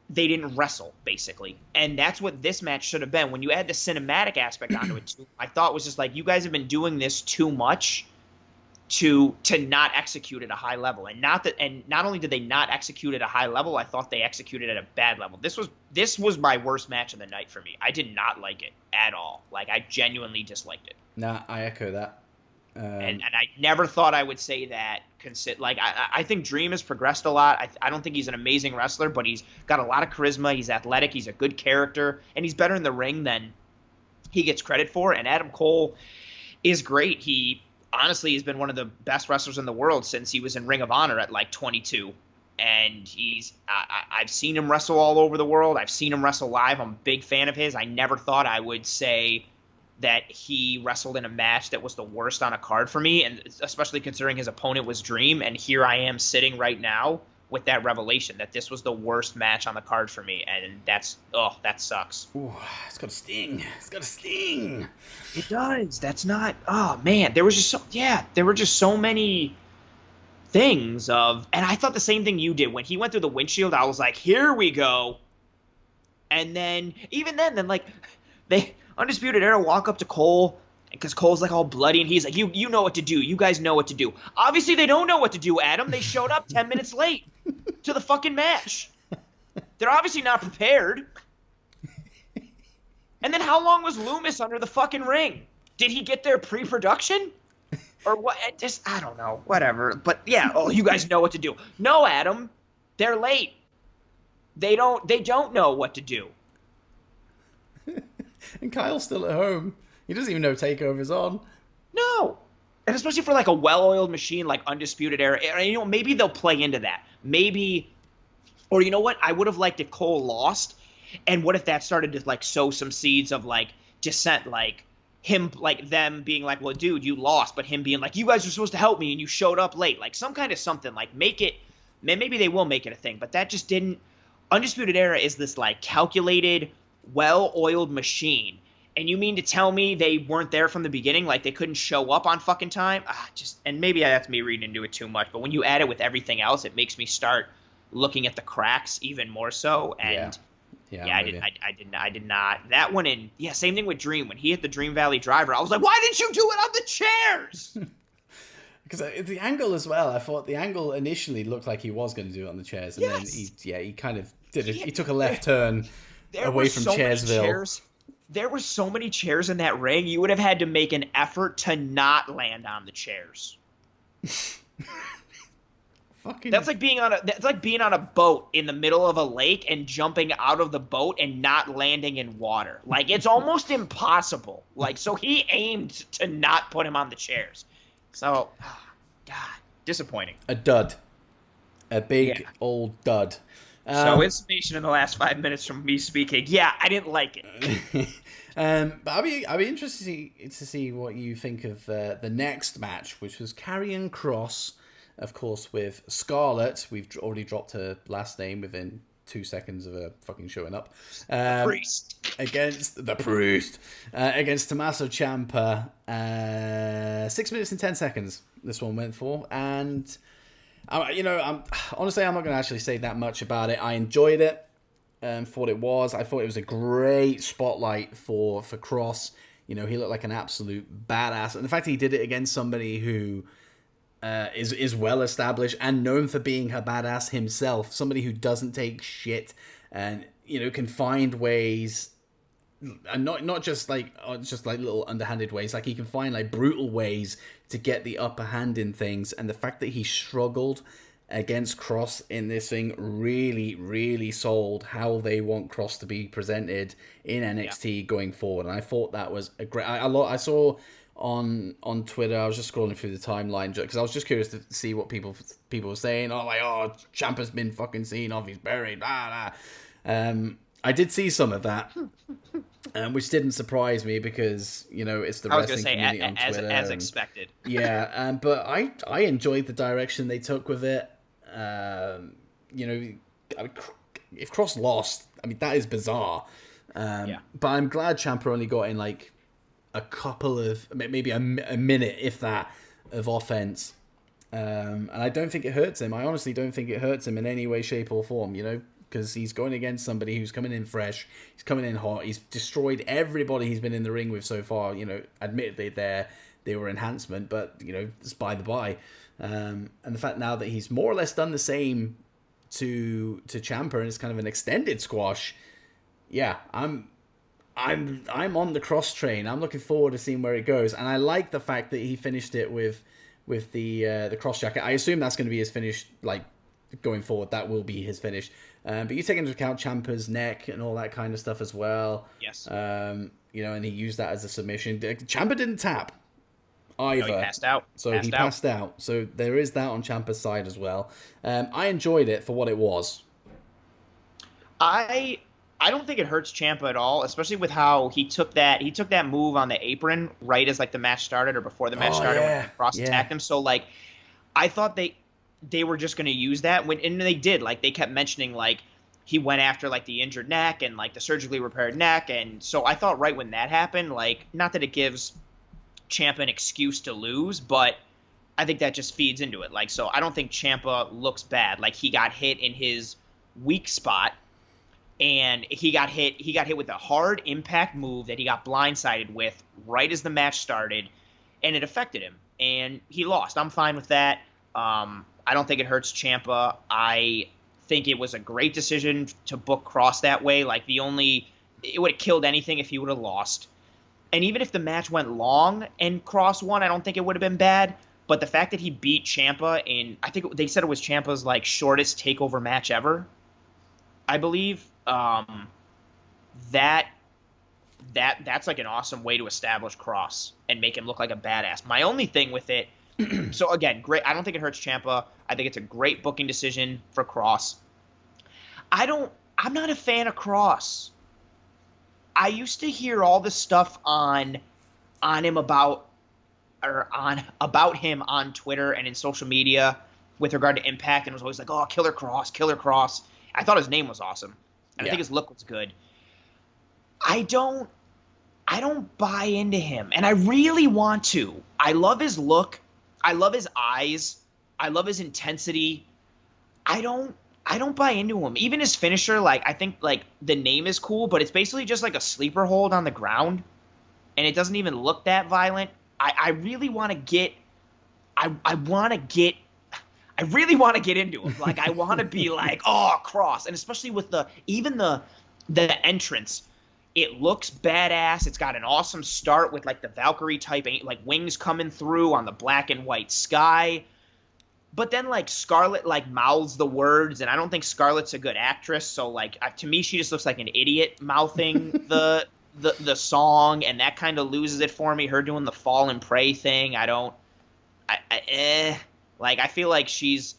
They didn't wrestle, basically. And that's what this match should have been. When you add the cinematic aspect onto it, too, I thought was just like, you guys have been doing this too much to not execute at a high level. And not only did they not execute at a high level, I thought they executed at a bad level. This was my worst match of the night for me. I did not like it at all. Like, I genuinely disliked it. Nah, I echo that. And I never thought I would say that. Like, I think Dream has progressed a lot. I don't think he's an amazing wrestler, but he's got a lot of charisma. He's athletic. He's a good character. And he's better in the ring than he gets credit for. And Adam Cole is great. He honestly has been one of the best wrestlers in the world since he was in Ring of Honor at like 22. And I've seen him wrestle all over the world. I've seen him wrestle live. I'm a big fan of his. I never thought I would say that he wrestled in a match that was the worst on a card for me, and especially considering his opponent was Dream, and here I am sitting right now with that revelation that this was the worst match on the card for me, and that sucks. Ooh, it's got a sting. It's got a sting. It does. That's not... Oh, man. There were just so many things of... And I thought the same thing you did. When he went through the windshield, I was like, here we go. And then, then like, they... Undisputed Era walk up to Cole, because Cole's like all bloody, and he's like, you know what to do. You guys know what to do. Obviously, they don't know what to do, Adam. They showed up 10 minutes late to the fucking match. They're obviously not prepared. And then how long was Loomis under the fucking ring? Did he get there pre-production? Or what? I don't know. Whatever. But yeah, you guys know what to do. No, Adam. They're late. They don't know what to do. And Kyle's still at home. He doesn't even know Takeover's on. No. And especially for like a well-oiled machine like Undisputed Era. You know, maybe they'll play into that. Maybe, or you know what? I would have liked if Cole lost. And what if that started to like sow some seeds of like dissent, like him, like them being like, well, dude, you lost. But him being like, you guys were supposed to help me and you showed up late. Like some kind of something, like make it, maybe they will make it a thing. But that just didn't. Undisputed Era is this like calculated, well-oiled machine, and you mean to tell me they weren't there from the beginning? Like they couldn't show up on fucking time? And maybe that's me reading into it too much, but when you add it with everything else, it makes me start looking at the cracks even more so. And I did not. That one same thing with Dream. When he hit the Dream Valley Driver, I was like, why didn't you do it on the chairs? Because the angle as well, I thought the angle initially looked like he was going to do it on the chairs, and then he kind of did it. He took a left turn away from Chairsville. There were so many chairs in that ring, you would have had to make an effort to not land on the chairs. That's like being on a boat in the middle of a lake and jumping out of the boat and not landing in water. Like, it's almost impossible. Like, so he aimed to not put him on the chairs. So, God, disappointing. A dud. A big old dud. So, information in the last 5 minutes from me speaking. Yeah, I didn't like it. But I'll be interested to see what you think of the next match, which was Karrion Kross, of course, with Scarlett. We've already dropped her last name within 2 seconds of her fucking showing up. Priest. Against the Priest. Against Tommaso Ciampa. 6 minutes and 10 seconds this one went for. And, honestly, I'm not going to actually say that much about it. I enjoyed it for what it was. I thought it was a great spotlight for Kross. He looked like an absolute badass. And the fact that he did it against somebody who is well established and known for being a badass himself, somebody who doesn't take shit and can find ways, and not just like little underhanded ways. Like, he can find like brutal ways to get the upper hand in things. And the fact that he struggled against Kross in this thing really, really sold how they want Kross to be presented in NXT going forward. And I thought that was a great. I saw on Twitter, I was just scrolling through the timeline because I was just curious to see what people were saying. Ciampa's been fucking seen off, he's buried, blah, blah. I did see some of that, which didn't surprise me because it's the wrestling community on Twitter, as expected. Yeah, but I enjoyed the direction they took with it. If Kross lost, that is bizarre. But I'm glad Ciampa only got in like a couple of, maybe a minute, if that, of offense. And I don't think it hurts him. I honestly don't think it hurts him in any way, shape, or form, because he's going against somebody who's coming in fresh, he's coming in hot, he's destroyed everybody he's been in the ring with so far. Admittedly they were enhancement, but, it's by the by. And the fact now that he's more or less done the same to Ciampa, and it's kind of an extended squash, yeah, I'm on the Kross train. I'm looking forward to seeing where it goes, and I like the fact that he finished it with the cross jacket. I assume that's going to be his finish, like going forward. That will be his finish. But you take into account Ciampa's neck and all that kind of stuff as well. Yes. And he used that as a submission. Ciampa didn't tap either. No, he passed out. He passed out. So there is that on Ciampa's side as well. I enjoyed it for what it was. I don't think it hurts Ciampa at all, especially with how he took that move on the apron right as like the match started or before the match started when Kross attacked him. So like, I thought they were just going to use that and they did. Like, they kept mentioning like he went after like the injured neck and like the surgically repaired neck, and so I thought right when that happened, like, not that it gives Ciampa an excuse to lose, but I think that just feeds into it. Like, so I don't think Ciampa looks bad. Like, he got hit in his weak spot. And he got hit with a hard impact move that he got blindsided with right as the match started, and it affected him, and he lost. I'm fine with that. I don't think it hurts Ciampa. I think it was a great decision to book Kross that way. Like, it would have killed anything if he would have lost. And even if the match went long and Kross won, I don't think it would have been bad. But the fact that he beat Ciampa in, I think they said it was Ciampa's like shortest takeover match ever, I believe. That's like an awesome way to establish Kross and make him look like a badass. My only thing with it, so again, great. I don't think it hurts Ciampa. I think it's a great booking decision for Kross. I'm not a fan of Kross. I used to hear all this stuff on him about him on Twitter and in social media with regard to Impact, and it was always like, oh, Killer Kross. I thought his name was awesome. And I think his look was good. I don't buy into him, and I really want to. I love his look. I love his eyes. I love his intensity. I don't buy into him. Even his finisher, like, I think like the name is cool, but it's basically just like a sleeper hold on the ground, and it doesn't even look that violent. I really want to get I want to get. I really want to get into him. Like, I want to be like, oh, Cross. And especially with the entrance, it looks badass. It's got an awesome start with, like, the Valkyrie type, like, wings coming through on the black and white sky. But then, like, Scarlett, like, mouths the words, and I don't think Scarlett's a good actress. So, like, to me, she just looks like an idiot mouthing the song, and that kind of loses it for me. Her doing the fall and pray thing, Like, I feel like she's,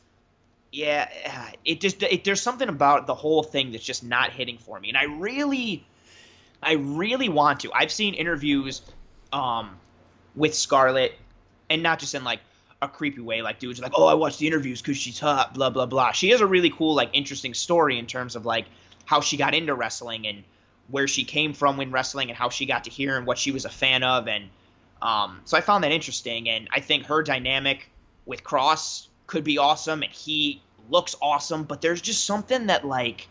there's something about the whole thing that's just not hitting for me. And I really want to. I've seen interviews with Scarlett, and not just in, like, a creepy way, like, dudes are like, oh, I watched the interviews because she's hot, blah, blah, blah. She has a really cool, like, interesting story in terms of, like, how she got into wrestling and where she came from in wrestling and how she got to here and what she was a fan of. And so I found that interesting, and I think her dynamic with Cross could be awesome, and he looks awesome, but there's just something that, like,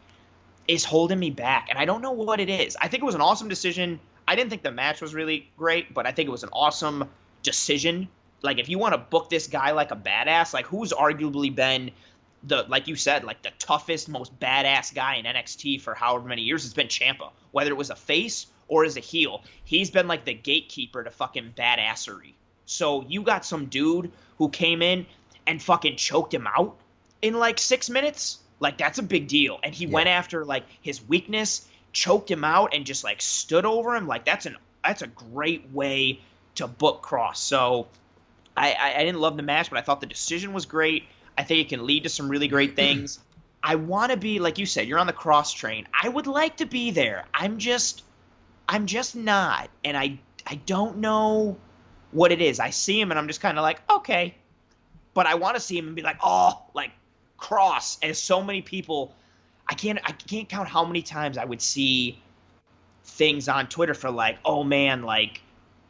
is holding me back, and I don't know what it is. I think it was an awesome decision. I didn't think the match was really great, but I think it was an awesome decision. Like, if you want to book this guy like a badass, like, who's arguably been like you said, like, the toughest, most badass guy in NXT for however many years, it's been Ciampa. Whether it was a face or as a heel, he's been, like, the gatekeeper to fucking badassery. So you got some dude who came in and fucking choked him out in, like, 6 minutes. Like, that's a big deal. And he went after, like, his weakness, choked him out, and just, like, stood over him. Like, that's a great way to book Cross. So I didn't love the match, but I thought the decision was great. I think it can lead to some really great things. I want to be, like you said, you're on the Cross train. I would like to be there. I'm just not. And I don't know what it is. I see him and I'm just kind of like, okay. But I want to see him and be like, oh, like, Cross. As so many people, I can't count how many times I would see things on Twitter for, like, oh man, like,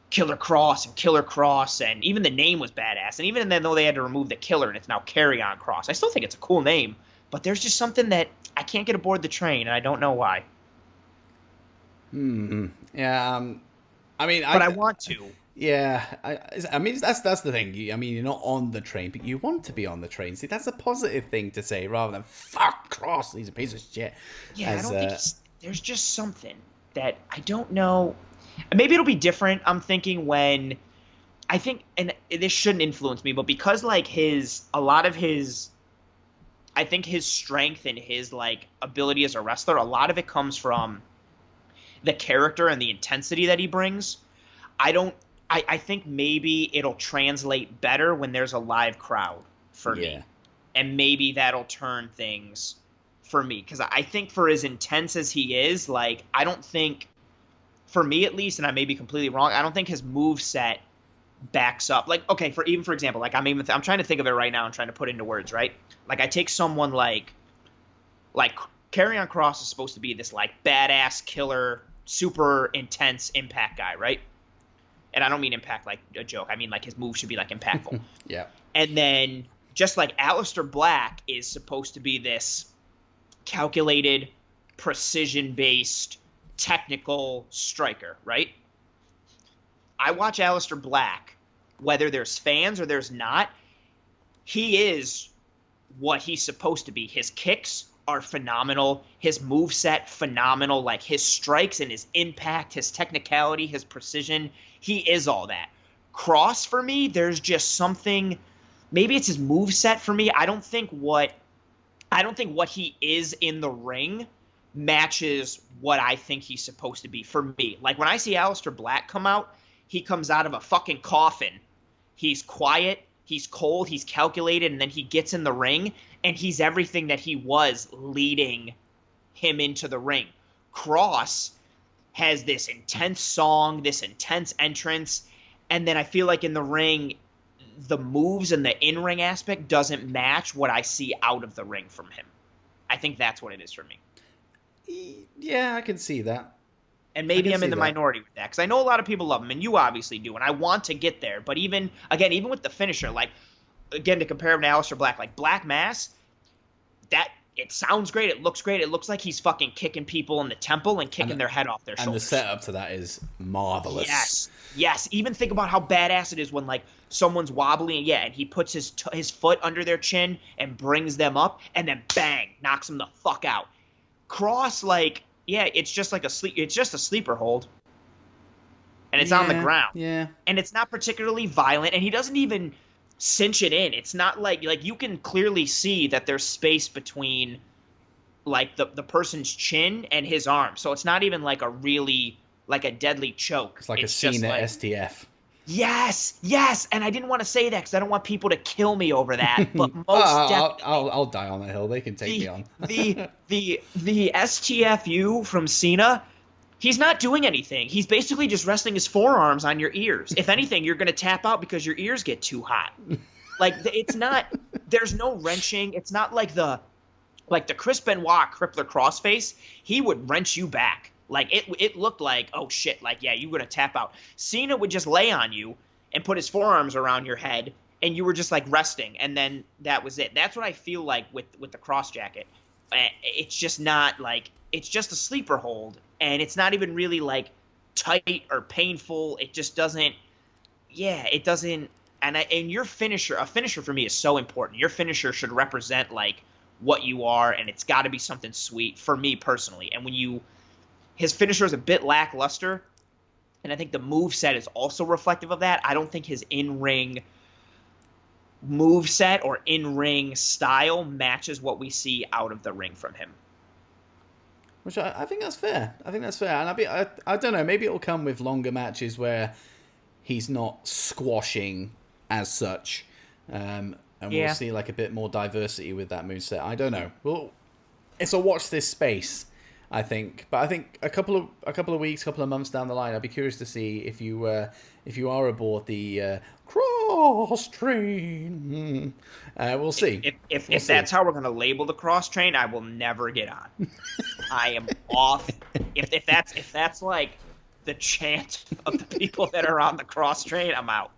Killer Cross, and even the name was badass. And even then, though they had to remove the killer and it's now Carry On Cross, I still think it's a cool name. But there's just something that I can't get aboard the train, and I don't know why. Yeah. I want to. Yeah. I mean, that's the thing. You're not on the train, but you want to be on the train. See, that's a positive thing to say rather than fuck Cross. He's a piece of shit. Yeah, I don't think there's just something that I don't know. Maybe it'll be different, I'm thinking, when I think, and this shouldn't influence me, but because, like, I think his strength and his, like, ability as a wrestler, a lot of it comes from the character and the intensity that he brings. I think maybe it'll translate better when there's a live crowd for me. And maybe that'll turn things for me. Because I think for as intense as he is, like, I don't think, for me at least, and I may be completely wrong, I don't think his moveset backs up. Like, okay, for example, like, I'm trying to think of it right now and trying to put it into words, right? Like, I take someone like Karrion Kross is supposed to be this, like, badass killer, super intense Impact guy, right? And I don't mean Impact like a joke. I mean, like, his move should be, like, impactful. Yeah. And then just like Aleister Black is supposed to be this calculated, precision-based, technical striker, right? I watch Aleister Black, whether there's fans or there's not, he is what he's supposed to be. His kicks are phenomenal. His moveset, phenomenal. Like, his strikes and his impact, his technicality, his precision, he is all that. Cross, for me, there's just something, maybe it's his moveset for me. I don't think what he is in the ring matches what I think he's supposed to be for me. Like, when I see Aleister Black come out, he comes out of a fucking coffin. He's quiet, he's cold, he's calculated, and then he gets in the ring, and he's everything that he was leading him into the ring. Cross has this intense song, this intense entrance, and then I feel like in the ring, the moves and the in-ring aspect doesn't match what I see out of the ring from him. I think that's what it is for me. Yeah, I can see that. And maybe I'm in the minority with that, because I know a lot of people love him, and you obviously do, and I want to get there. But even with the finisher, like, again, to compare him to Aleister Black, like, Black Mass, it sounds great. It looks great. It looks like he's fucking kicking people in the temple and kicking their head off their shoulders. And the setup to that is marvelous. Yes. Even think about how badass it is when like someone's wobbly and he puts his foot under their chin and brings them up and then bang, knocks them the fuck out. Cross, like, it's just like it's just a sleeper hold. And it's on the ground. Yeah. And it's not particularly violent, and he doesn't even cinch it in. It's not like you can clearly see that there's space between like the person's chin and his arm. So it's not even like a deadly choke. It's like a Cena like, STF. Yes. And I didn't want to say that because I don't want people to kill me over that. But most definitely, I'll die on that hill. They can take me on. the STFU from Cena, he's not doing anything. He's basically just resting his forearms on your ears. If anything, you're going to tap out because your ears get too hot. Like, it's not – there's no wrenching. It's not like the Chris Benoit crippler crossface. He would wrench you back. Like, it looked like, oh, shit, like, yeah, you're going to tap out. Cena would just lay on you and put his forearms around your head, and you were just, like, resting, and then that was it. That's what I feel like with the cross jacket. It's just not, like – it's just a sleeper hold, and it's not even really, like, tight or painful. It just doesn't – it doesn't – and your finisher – a finisher for me is so important. Your finisher should represent, like, what you are, and it's got to be something sweet for me personally. And when you – his finisher is a bit lackluster, and I think the moveset is also reflective of that. I don't think his in-ring moveset or in-ring style matches what we see out of the ring from him. Which I think that's fair. And I don't know, maybe it'll come with longer matches where he's not squashing as such. And we'll see like a bit more diversity with that moveset. I don't know. Well, it's a watch this space, I think. But I think a couple of weeks, couple of months down the line, I'd be curious to see if you are aboard the cross train. We'll see. If that's how we're going to label the cross train, I will never get on. I am off. If that's like the chant of the people that are on the cross train, I'm out.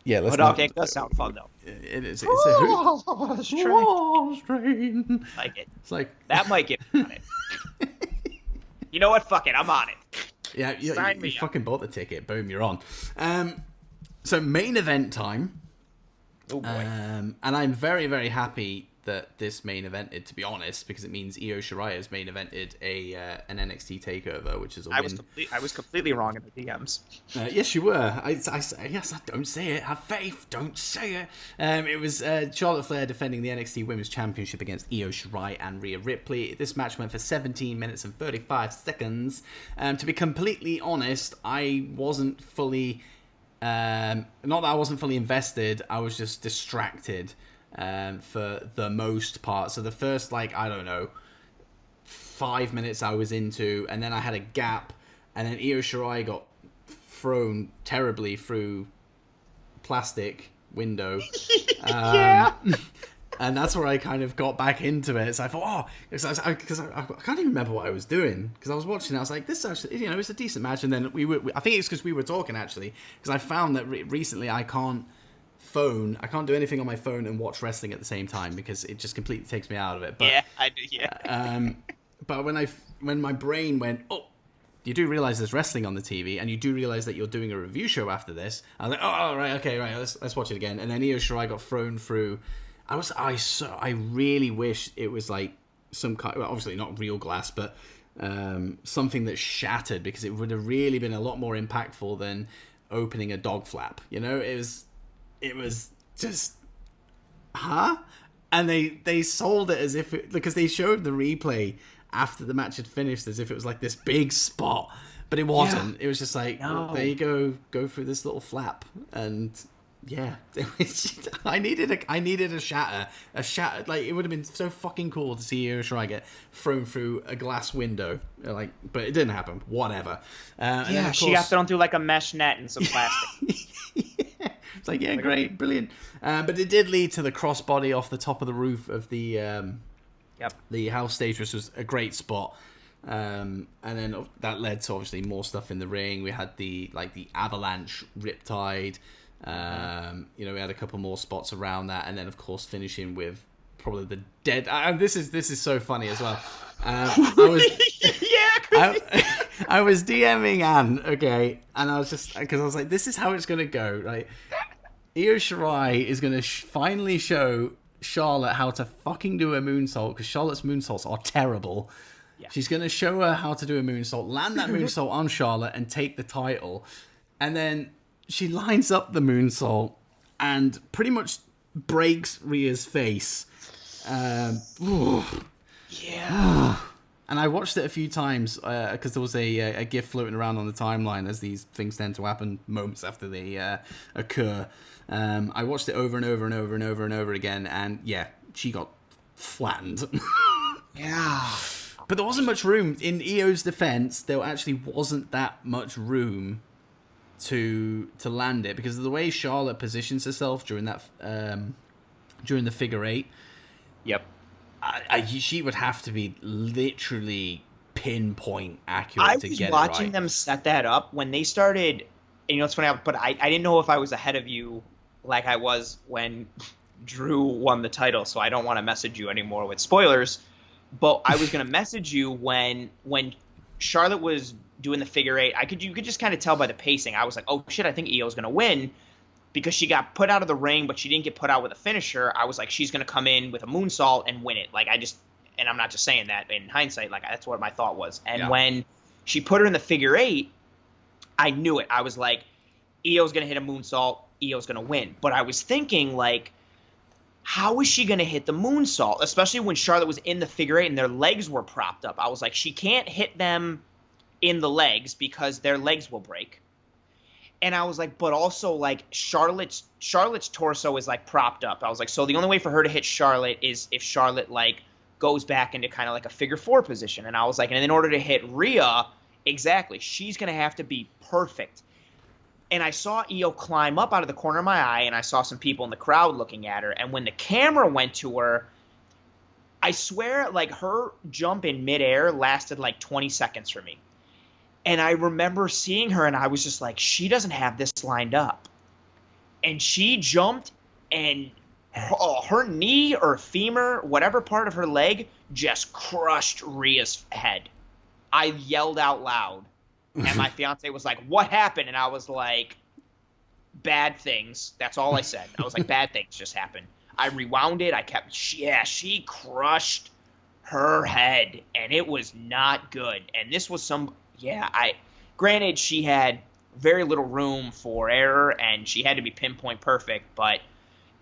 Yeah, it does sound fun though. It is. It's a cross train. Like it. It's like that might get me on it. You know what? Fuck it. I'm on it. Yeah, you fucking bought the ticket. Boom, you're on. So main event time. Oh boy. And I'm very, very happy that this main evented, to be honest, because it means Io Shirai has main evented an NXT Takeover, which is a win. I was completely wrong in the DMs. Yes, you were. Yes, don't say it. Have faith. Don't say it. It was Charlotte Flair defending the NXT Women's Championship against Io Shirai and Rhea Ripley. This match went for 17 minutes and 35 seconds. To be completely honest, I wasn't fully... not that I wasn't fully invested, I was just distracted for the most part. So the first, 5 minutes I was into, and then I had a gap, and then Io Shirai got thrown terribly through plastic window. Yeah. And that's where I kind of got back into it. So I thought, because I can't even remember what I was doing. Because I was watching, I was like, this actually, it's a decent match. And then I think it's because we were talking actually. Because I found that recently I can't do anything on my phone and watch wrestling at the same time because it just completely takes me out of it. But, yeah, I do. Yeah. But when my brain went, oh, you do realize there's wrestling on the TV, and you do realize that you're doing a review show after this. I was like, oh, right, okay, right, let's watch it again. And then Io Shirai got thrown through. I really wish it was like some kind, well, obviously not real glass, but something that shattered, because it would have really been a lot more impactful than opening a dog flap. It was just, huh? And they sold it as if because they showed the replay after the match had finished as if it was like this big spot, but it wasn't. Yeah. It was just like, no. There you go through this little flap, and yeah, I needed a shatter. Like, it would have been so fucking cool to see Io Shirai get thrown through a glass window, but it didn't happen. Whatever. And then, of course, she got thrown through like a mesh net and some plastic. Yeah. It's like, yeah, great, brilliant. But it did lead to the crossbody off the top of the roof of the house stage, which was a great spot. And then that led to obviously more stuff in the ring. We had the avalanche riptide. We had a couple more spots around that, and then of course finishing with probably the dead. This is so funny as well. I was DMing Anne, okay, and I was just because I was like, this is how it's gonna go, right? Io Shirai is gonna finally show Charlotte how to fucking do a moonsault, because Charlotte's moonsaults are terrible. Yeah. She's gonna show her how to do a moonsault, land that moonsault on Charlotte, and take the title. And then she lines up the moonsault and pretty much breaks Rhea's face. Yeah. And I watched it a few times because there was a GIF floating around on the timeline, as these things tend to happen moments after they occur. I watched it over and over and over and over and over again, and yeah, she got flattened. Yeah. But there wasn't much room. In Io's defense, there actually wasn't that much room to land it, because of the way Charlotte positions herself during that during the figure eight. Yep. She would have to be literally pinpoint accurate to get it right. I was watching them set that up when they started, and it's funny, but I didn't know if I was ahead of you like I was when Drew won the title, so I don't want to message you anymore with spoilers, but I was going to message you when Charlotte was doing the figure eight. You could just kind of tell by the pacing. I was like, oh shit, I think Io's going to win, because she got put out of the ring, but she didn't get put out with a finisher. I was like, she's going to come in with a moonsault and win it. And I'm not just saying that in hindsight, that's what my thought was. And when she put her in the figure eight, I knew it. I was like, Io's going to hit a moonsault, Io's going to win. But I was thinking, how is she going to hit the moonsault? Especially when Charlotte was in the figure eight and their legs were propped up. I was like, she can't hit them in the legs because their legs will break. And I was like, but also Charlotte's torso is propped up. I was like, so the only way for her to hit Charlotte is if Charlotte goes back into kind of a figure four position. And I was like, and in order to hit Rhea, exactly, she's going to have to be perfect. And I saw Io climb up out of the corner of my eye, and I saw some people in the crowd looking at her. And when the camera went to her, I swear, her jump in midair lasted 20 seconds for me. And I remember seeing her, and I was just like, she doesn't have this lined up. And she jumped, and her knee or femur, whatever part of her leg, just crushed Rhea's head. I yelled out loud, and my fiance was like, what happened? And I was like, bad things. That's all I said. I was like, bad things just happened. I rewound it. She crushed her head, and it was not good. And this was granted, she had very little room for error, and she had to be pinpoint perfect, but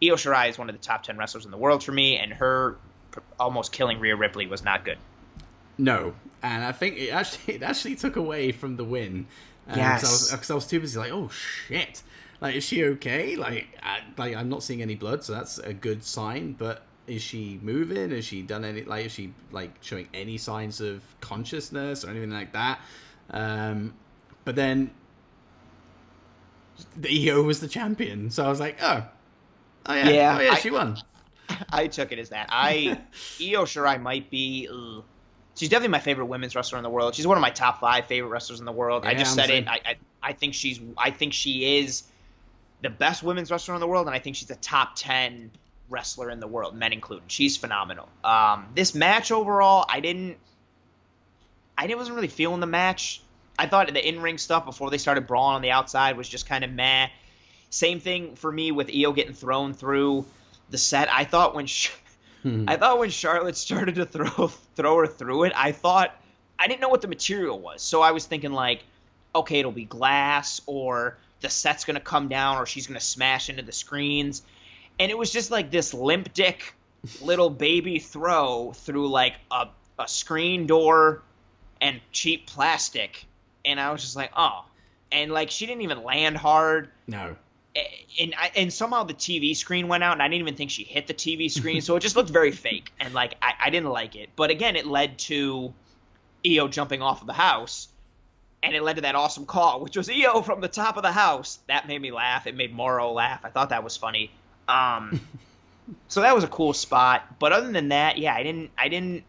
Io Shirai is one of the top 10 wrestlers in the world for me, and her almost killing Rhea Ripley was not good. No, and I think it actually took away from the win. Yes. Because I was too busy oh shit, is she okay? I'm not seeing any blood, so that's a good sign, but is she moving? Has she done any, is she showing any signs of consciousness or anything like that? But then the Io was the champion, so I was like, oh yeah, she won. I took it as that. Io Shirai might be. She's definitely my favorite women's wrestler in the world. She's one of my top 5 favorite wrestlers in the world. Yeah, I just said it. I think she is the best women's wrestler in the world, and I think she's a top 10 wrestler in the world, men included. She's phenomenal. This match overall, I wasn't really feeling the match. I thought the in-ring stuff before they started brawling on the outside was just kind of meh. Same thing for me with Io getting thrown through the set. I thought when Charlotte started to throw her through it, I didn't know what the material was. So I was thinking okay, it'll be glass, or the set's going to come down, or she's going to smash into the screens. And it was just this limp dick little baby throw through a screen door and cheap plastic. And I was just like, oh. And she didn't even land hard. No. And somehow the TV screen went out, and I didn't even think she hit the TV screen. So it just looked very fake. And I didn't like it. But again, it led to Io jumping off of the house. And it led to that awesome call, which was Io from the top of the house. That made me laugh. It made Morrow laugh. I thought that was funny. So that was a cool spot. But other than that, yeah, I didn't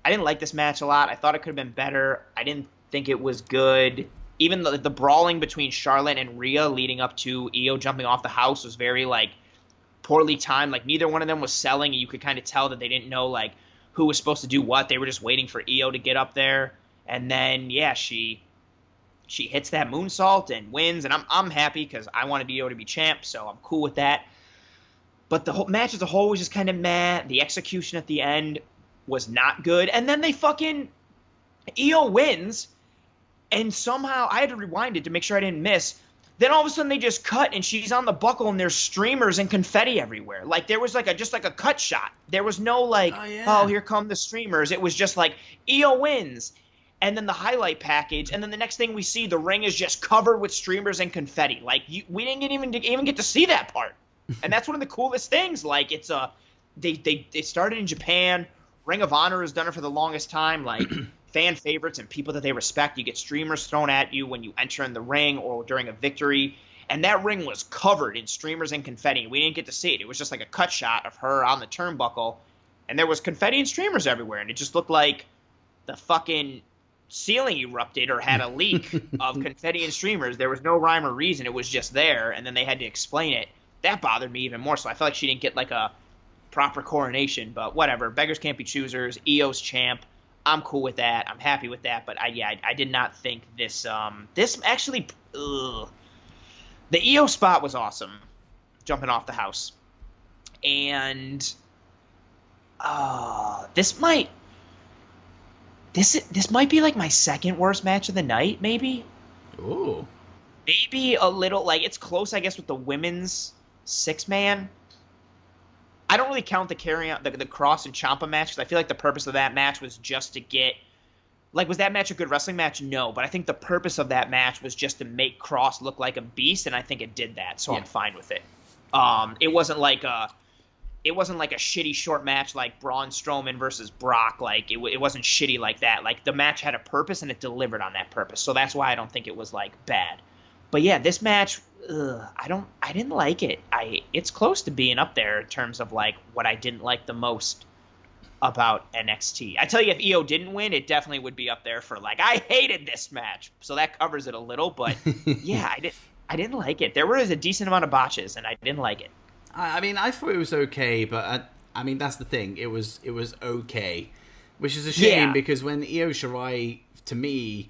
like this match a lot. I thought it could have been better. I didn't think it was good. Even the brawling between Charlotte and Rhea leading up to Io jumping off the house was very poorly timed. Like, neither one of them was selling, and you could kind of tell that they didn't know, like, who was supposed to do what. They were just waiting for Io to get up there. And then, yeah, she hits that moonsault and wins, and I'm happy because I wanted Io to be champ, so I'm cool with that. But the whole match as a whole was just kind of meh. The execution at the end was not good. And then Io wins, and somehow I had to rewind it to make sure I didn't miss. Then all of a sudden they just cut, and she's on the buckle, and there's streamers and confetti everywhere. Like, there was just a cut shot. There was no oh, here come the streamers. It was just like, Io wins. And then the highlight package, and then the next thing we see, the ring is just covered with streamers and confetti. Like, we didn't even get to see that part. And that's one of the coolest things. Like, it's they started in Japan. Ring of Honor has done it for the longest time. Like, fan favorites and people that they respect. You get streamers thrown at you when you enter in the ring or during a victory. And that ring was covered in streamers and confetti. We didn't get to see it. It was just like a cut shot of her on the turnbuckle. And there was confetti and streamers everywhere. And it just looked like the fucking ceiling erupted or had a leak of confetti and streamers. There was no rhyme or reason. It was just there. And then they had to explain it. That bothered me even more. So I felt like she didn't get like a proper coronation. But whatever. Beggars can't be choosers. Io's champ. I'm cool with that. I'm happy with that. But I did not think this actually the Io spot was awesome, jumping off the house. And this might be like my second worst match of the night, maybe. Ooh. Maybe a little, like, it's close, I guess, with the women's 6-man. I don't really count the Cross and Ciampa match, because I feel like the purpose of that match was just to get, like, was that match a good wrestling match? No, but I think the purpose of that match was just to make Cross look like a beast, and I think it did that, so yeah. I'm fine with it. It wasn't like a shitty short match like Braun Strowman versus Brock. Like, it wasn't shitty like that. Like, the match had a purpose, and it delivered on that purpose, so that's why I don't think it was, like, bad. But yeah, this match, I didn't like it. It's close to being up there in terms of, like, what I didn't like the most about NXT. I tell you, if Io didn't win, it definitely would be up there for, like, I hated this match. So that covers it a little, but yeah, I didn't like it. There was a decent amount of botches, and I didn't like it. I mean, I thought it was okay, but I mean, that's the thing. It was okay, which is a shame because when Io Shirai, to me,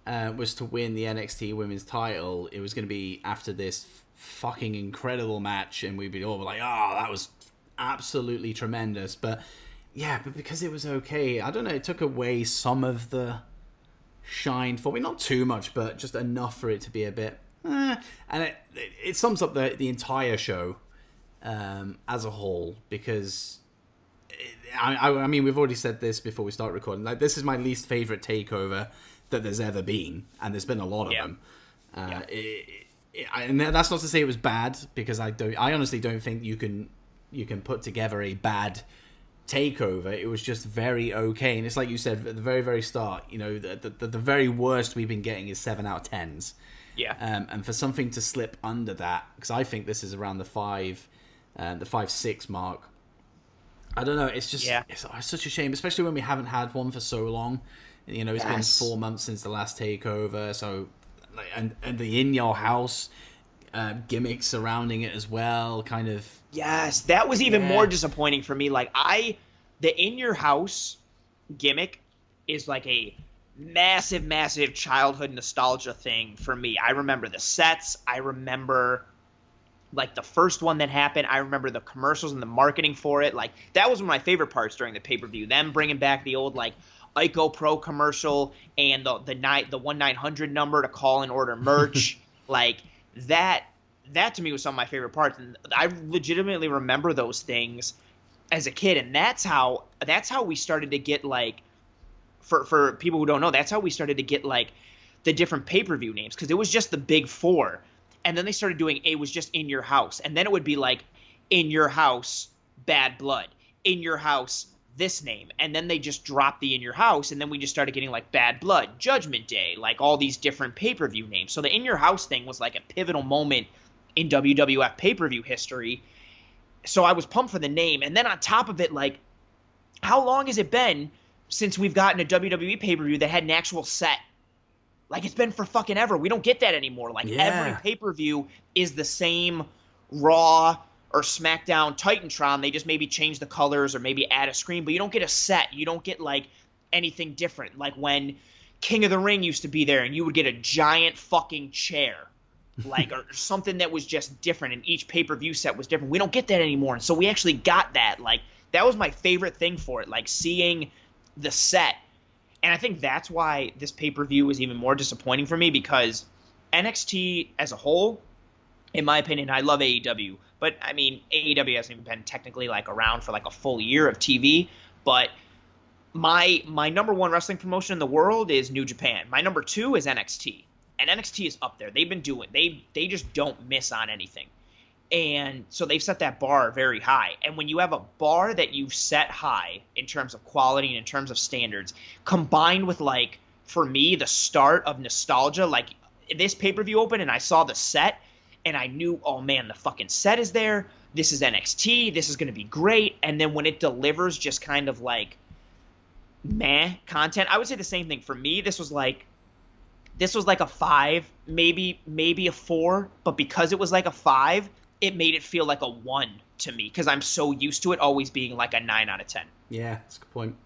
was to win the NXT Women's title, it was going to be after this fucking incredible match, and we'd be all like, "Oh, that was absolutely tremendous." But yeah, but because it was okay, I don't know. It took away some of the shine for me, not too much, but just enough for it to be a bit. And it sums up the entire show. As a whole, because I mean, we've already said this before we start recording. Like, this is my least favorite takeover that there's ever been, and there's been a lot of them. And that's not to say it was bad, because I honestly don't think you can put together a bad takeover. It was just very okay, and it's like you said at the very, very start. You know, the very worst we've been getting is 7 out of 10s. Yeah. And for something to slip under that, because I think this is around the 5-6 mark. I don't know. It's just it's such a shame, especially when we haven't had one for so long. You know, it's been 4 months since the last takeover. So, and the In Your House gimmick surrounding it as well, kind of. Yes, that was even more disappointing for me. Like, the In Your House gimmick is like a massive, massive childhood nostalgia thing for me. I remember the sets. I remember, like, the first one that happened. I remember the commercials and the marketing for it. Like, that was one of my favorite parts during the pay-per-view. Them bringing back the old, like, Ico Pro commercial and the 1-900 number to call and order merch. Like, that to me was some of my favorite parts. And I legitimately remember those things as a kid. And that's how we started to get, like, for people who don't know, that's how we started to get, like, the different pay-per-view names, because it was just the big four, and then they started doing, it was just In Your House, and then it would be like In Your House Bad Blood, In Your House this name, and then they just dropped the In Your House, and then we just started getting, like, Bad Blood, Judgment Day, like, all these different pay-per-view names. So the In Your House thing was like a pivotal moment in WWF pay-per-view history. So I was pumped for the name, and then on top of it, like, how long has it been since we've gotten a WWE pay-per-view that had an actual set? Like, it's been for fucking ever. We don't get that anymore. Like, every pay-per-view is the same Raw, or SmackDown Titantron, they just maybe change the colors or maybe add a screen, but you don't get a set. You don't get like anything different. Like when King of the Ring used to be there and you would get a giant fucking chair, like, or something that was just different, and each pay-per-view set was different. We don't get that anymore. And so we actually got that. Like, that was my favorite thing for it, like seeing the set. And I think that's why this pay-per-view was even more disappointing for me, because NXT as a whole, in my opinion, I love AEW. But, I mean, AEW hasn't even been technically, like, around for, like, a full year of TV. But my number one wrestling promotion in the world is New Japan. My number two is NXT. And NXT is up there. They've been doing – they just don't miss on anything. And so they've set that bar very high. And when you have a bar that you've set high in terms of quality and in terms of standards, combined with, like, for me, the start of nostalgia, like, this pay-per-view opened and I saw the set – and I knew, oh, man, the fucking set is there. This is NXT. This is going to be great. And then when it delivers just kind of like meh content, I would say the same thing. For me, this was like a 5, maybe a 4. But because it was like a 5, it made it feel like a 1 to me, because I'm so used to it always being like a 9 out of 10. Yeah, that's a good point.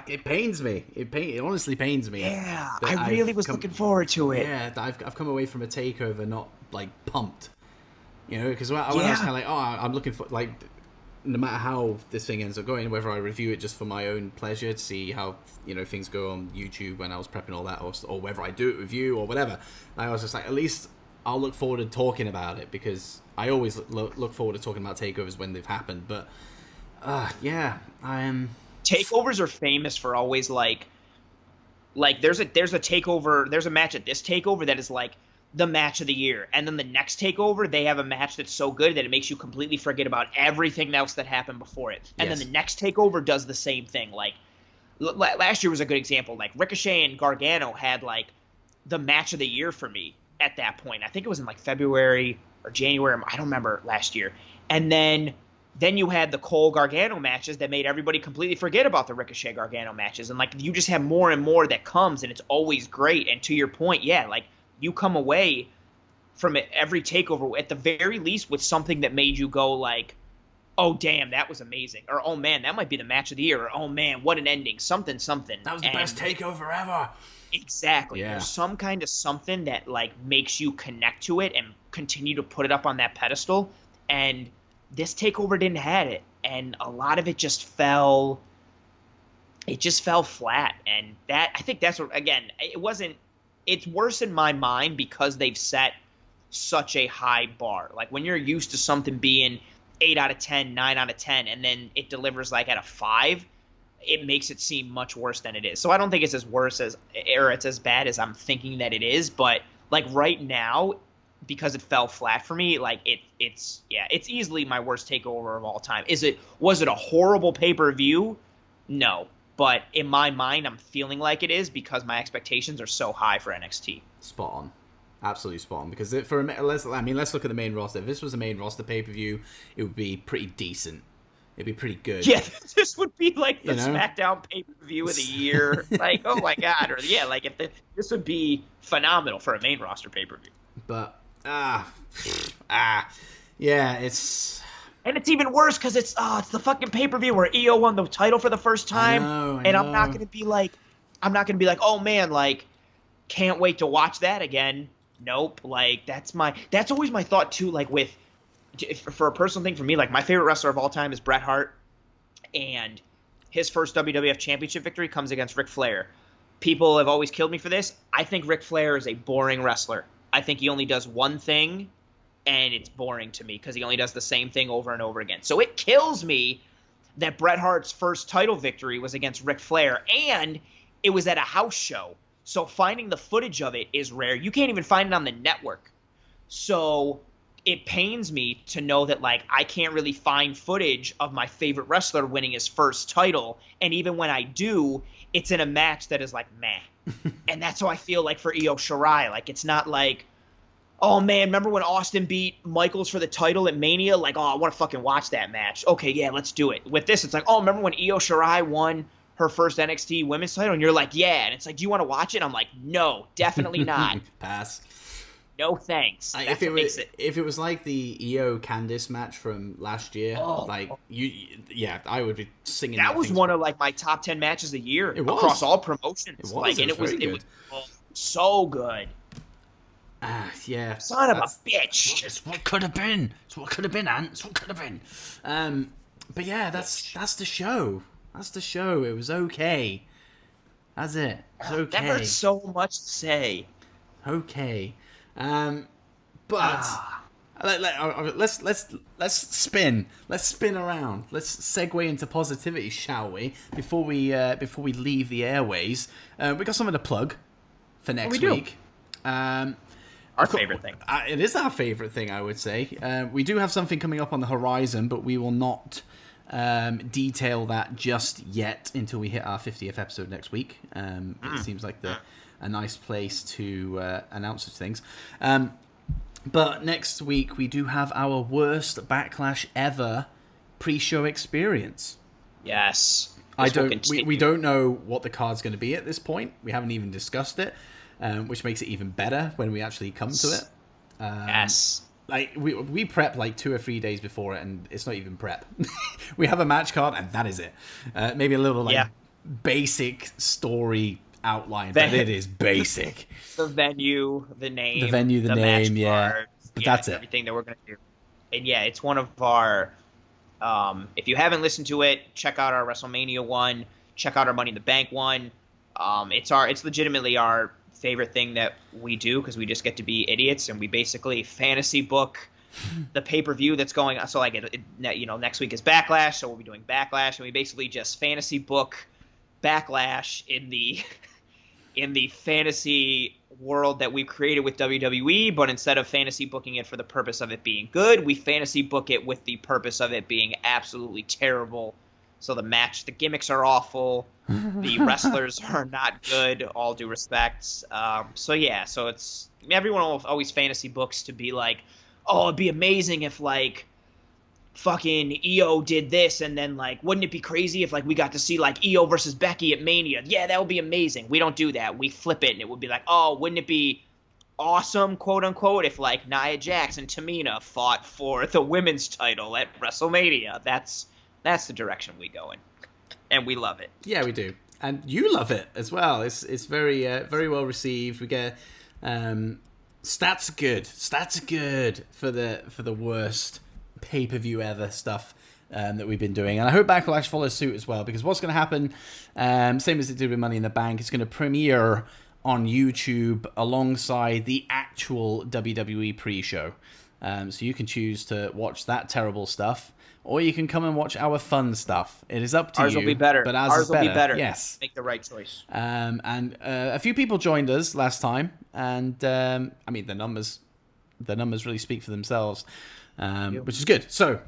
It pains me. It honestly pains me. Yeah, I really was looking forward to it. Yeah, I've come away from a takeover not like pumped, you know, because when I was kind of like, oh, I'm looking for, like, no matter how this thing ends up going, whether I review it just for my own pleasure to see how, you know, things go on YouTube when I was prepping all that, or whether I do it with you or whatever, I was just like, at least I'll look forward to talking about it, because I always look forward to talking about takeovers when they've happened. But yeah, I am. Takeovers are famous for always like there's a takeover, there's a match at this takeover that is like the match of the year, and then the next takeover they have a match that's so good that it makes you completely forget about everything else that happened before it, and then the next takeover does the same thing. Like last year was a good example. Like Ricochet and Gargano had like the match of the year for me at that point. I think it was in like February or January, I don't remember, last year. And then you had the Cole Gargano matches that made everybody completely forget about the Ricochet Gargano matches. And like, you just have more and more that comes, and it's always great. And to your point, yeah, like, you come away from it, every takeover, at the very least, with something that made you go like, oh, damn, that was amazing. Or, oh, man, that might be the match of the year. Or, oh, man, what an ending. Something. That was the best takeover ever. Exactly. Yeah. There's some kind of something that like makes you connect to it and continue to put it up on that pedestal. And this takeover didn't have it, and a lot of it just fell flat. And that, I think that's what, again, it's worse in my mind because they've set such a high bar. Like when you're used to something being 8 out of 10, 9 out of 10, and then it delivers like at a 5, it makes it seem much worse than it is. So I don't think it's as worse as, or it's as bad as I'm thinking that it is, but like right now, because it fell flat for me, like it's easily my worst takeover of all time. Was it a horrible pay-per-view? No, but in my mind, I'm feeling like it is because my expectations are so high for NXT. Spot on, absolutely spot on. Because let's look at the main roster. If this was a main roster pay-per-view, it would be pretty decent. It'd be pretty good. Yeah, this would be like the SmackDown pay-per-view of the year. Like, oh my god, or yeah, like this would be phenomenal for a main roster pay-per-view. But yeah, it's. And it's even worse because it's the fucking pay-per-view where EO won the title for the first time. I know. I'm not gonna be like, oh man, like, can't wait to watch that again. Nope. Like that's always my thought too. Like for a personal thing for me, like my favorite wrestler of all time is Bret Hart, and his first WWF Championship victory comes against Ric Flair. People have always killed me for this. I think Ric Flair is a boring wrestler. I think he only does one thing, and it's boring to me because he only does the same thing over and over again. So it kills me that Bret Hart's first title victory was against Ric Flair, and it was at a house show. So finding the footage of it is rare. You can't even find it on the network. So it pains me to know that, like, I can't really find footage of my favorite wrestler winning his first title, and even when I do, it's in a match that is like meh. And that's how I feel like for Io Shirai. Like, it's not like, oh man, remember when Austin beat Michaels for the title at Mania? Like, oh, I want to fucking watch that match. Okay, yeah, let's do it. With this, it's like, oh, remember when Io Shirai won her first NXT women's title? And you're like, yeah. And it's like, do you want to watch it? I'm like, no, definitely not. Pass. No thanks. That's if it what makes was it. if it was like the EO Candice match from last year, I would be singing. That was thing one of like my top 10 matches of the year across all promotions. It was. Like, and it was very good. So good. Yeah. Son of a bitch. It's what could have been. It's what could have been, Ant. It's what could have been. But yeah, that's the show. That's the show. It was okay. That's it. It's okay. That hurts so much to say. Okay. But let's spin. Let's spin around. Let's segue into positivity, shall we? Before we leave the airways, we got something to plug for next week. Our favorite thing. It is our favorite thing, I would say. We do have something coming up on the horizon, but we will not detail that just yet until we hit our 50th episode next week. It seems like a nice place to announce such things. But next week we do have our worst Backlash ever pre-show experience. Yes. We don't know what the card's going to be at this point. We haven't even discussed it. Which makes it even better when we actually come to it. Yes. Like we prep like 2 or 3 days before it, and it's not even prep. We have a match card, and that is it. Maybe a little basic story outline, but it is basic. The venue, the name, the name, card, but that's it. Everything that we're gonna do, and it's one of our. If you haven't listened to it, check out our WrestleMania one. Check out our Money in the Bank one. It's legitimately our favorite thing that we do because we just get to be idiots and we basically fantasy book the pay-per-view that's going on. So like next week is Backlash, so we'll be doing Backlash, and we basically just fantasy book Backlash in the fantasy world that we've created with WWE, but instead of fantasy booking it for the purpose of it being good, we fantasy book it with the purpose of it being absolutely terrible. So the gimmicks are awful. The wrestlers are not good, all due respect. So it's everyone always fantasy books to be like, oh, it'd be amazing if like fucking EO did this, and then like, wouldn't it be crazy if like we got to see like EO versus Becky at Mania? Yeah, that would be amazing. We don't do that. We flip it, and it would be like, oh, wouldn't it be awesome, quote unquote, if like Nia Jax and Tamina fought for the women's title at WrestleMania? That's the direction we go in, and we love it. Yeah, we do, and you love it as well. It's very very well received. We get stats are good for the worst pay-per-view ever stuff that we've been doing, and I hope Backlash follows suit as well, because what's going to happen, same as it did with Money in the Bank, it's going to premiere on YouTube alongside the actual WWE pre-show. So you can choose to watch that terrible stuff, or you can come and watch our fun stuff. It is up to ours you. Ours will be better. But ours will be better. Yes. Make the right choice. And a few people joined us last time, and I mean the numbers really speak for themselves, which is good. So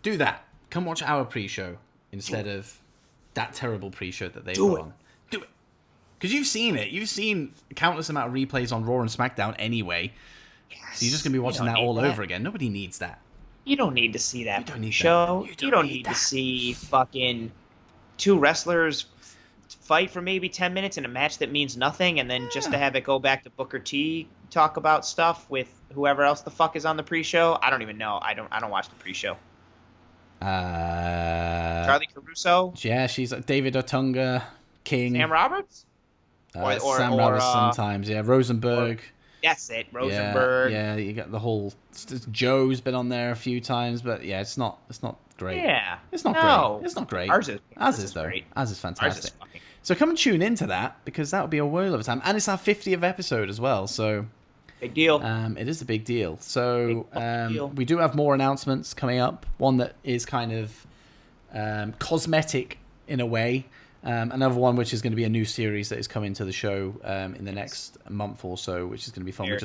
do that. Come watch our pre-show instead of that terrible pre-show that they put on. Do it. Because you've seen it. You've seen countless amount of replays on Raw and SmackDown anyway. Yes. So you're just going to be watching that all over again. Nobody needs that. You don't need to see that show. You don't need to see fucking two wrestlers fight for maybe 10 minutes in a match that means nothing, and then just to have it go back to Booker T talk about stuff with whoever else the fuck is on the pre-show. I don't even know. I don't watch the pre-show. Charlie Caruso? Yeah, she's like David Otunga, King. Sam Roberts? Sam Roberts sometimes, yeah. Rosenberg. That's it, Rosenberg. Yeah, you got the whole... Joe's been on there a few times, but yeah, it's not great. Yeah. It's not great. It's not great. Ours is though. great. Ours is fantastic. Ours is so come and tune into that, because that would be a whale of a time. And it's our 50th episode as well, so... Big deal. It is a big deal. So deal. We do have more announcements coming up. One that is kind of cosmetic in a way. Another one which is going to be a new series that is coming to the show in the next month or so, which is going to be fun. We're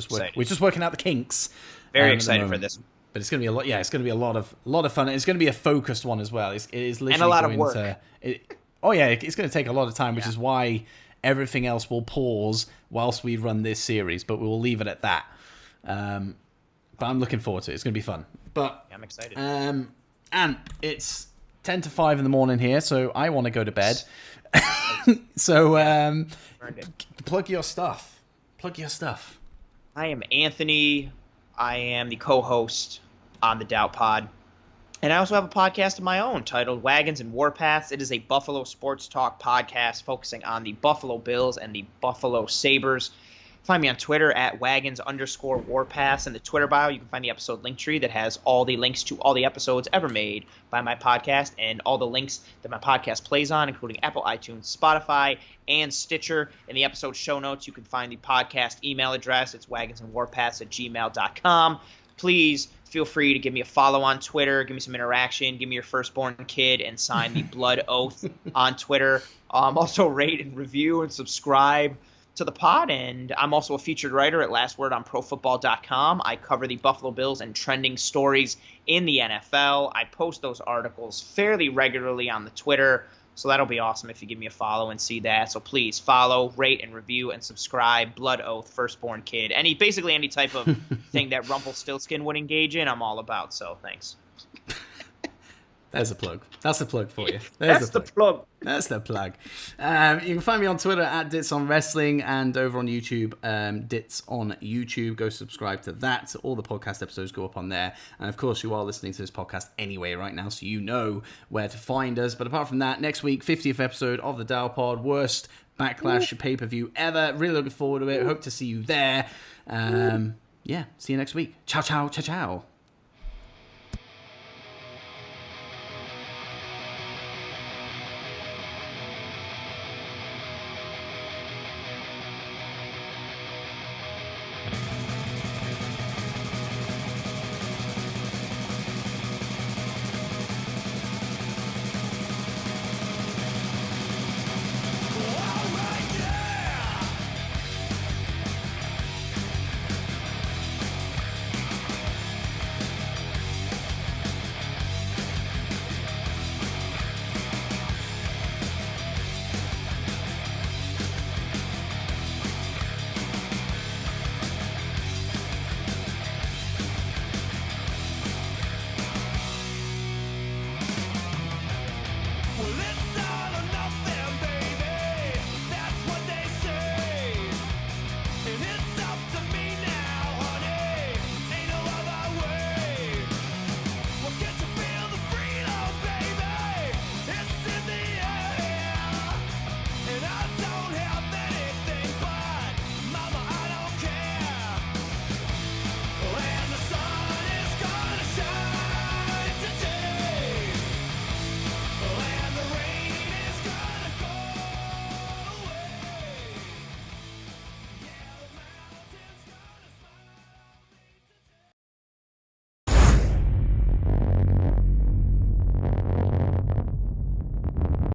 just working out the kinks. Very excited for this one. But it's going to be a lot. Yeah, it's going to be a lot of fun. And it's going to be a focused one as well. It is literally and a lot of work. It's going to take a lot of time, which is why everything else will pause whilst we run this series. But we will leave it at that. But I'm looking forward to it. It's going to be fun. But I'm excited. And it's 10 to 5 in the morning here, so I want to go to bed. So plug your stuff. I am Anthony. I am the co-host on the DOWPOD. And I also have a podcast of my own titled Wagons and Warpaths. It is a Buffalo sports talk podcast focusing on the Buffalo Bills and the Buffalo Sabres. Find me on Twitter at Wagons_Warpaths. In the Twitter bio, you can find the episode link tree that has all the links to all the episodes ever made by my podcast and all the links that my podcast plays on, including Apple, iTunes, Spotify, and Stitcher. In the episode show notes, you can find the podcast email address. It's wagonsandwarpaths@gmail.com. Please feel free to give me a follow on Twitter, give me some interaction, give me your firstborn kid, and sign the blood oath on Twitter. Also rate and review and subscribe to the pod, and I'm also a featured writer at lastwordonprofootball.com. I cover the Buffalo Bills and trending stories in the NFL. I post those articles fairly regularly on the Twitter, so that'll be awesome if you give me a follow and see that. So please follow, rate, and review, and subscribe. Blood oath, firstborn kid, basically any type of thing that Rumpelstiltskin would engage in, I'm all about. So thanks. There's a plug. That's a plug for you. That's the plug. That's the plug. You can find me on Twitter at Dits on Wrestling and over on YouTube, Dits on YouTube. Go subscribe to that. All the podcast episodes go up on there. And of course, you are listening to this podcast anyway right now, so you know where to find us. But apart from that, next week, 50th episode of the DOWPOD, worst Backlash pay-per-view ever. Really looking forward to it. Hope to see you there. Yeah, see you next week. Ciao, ciao, ciao, ciao.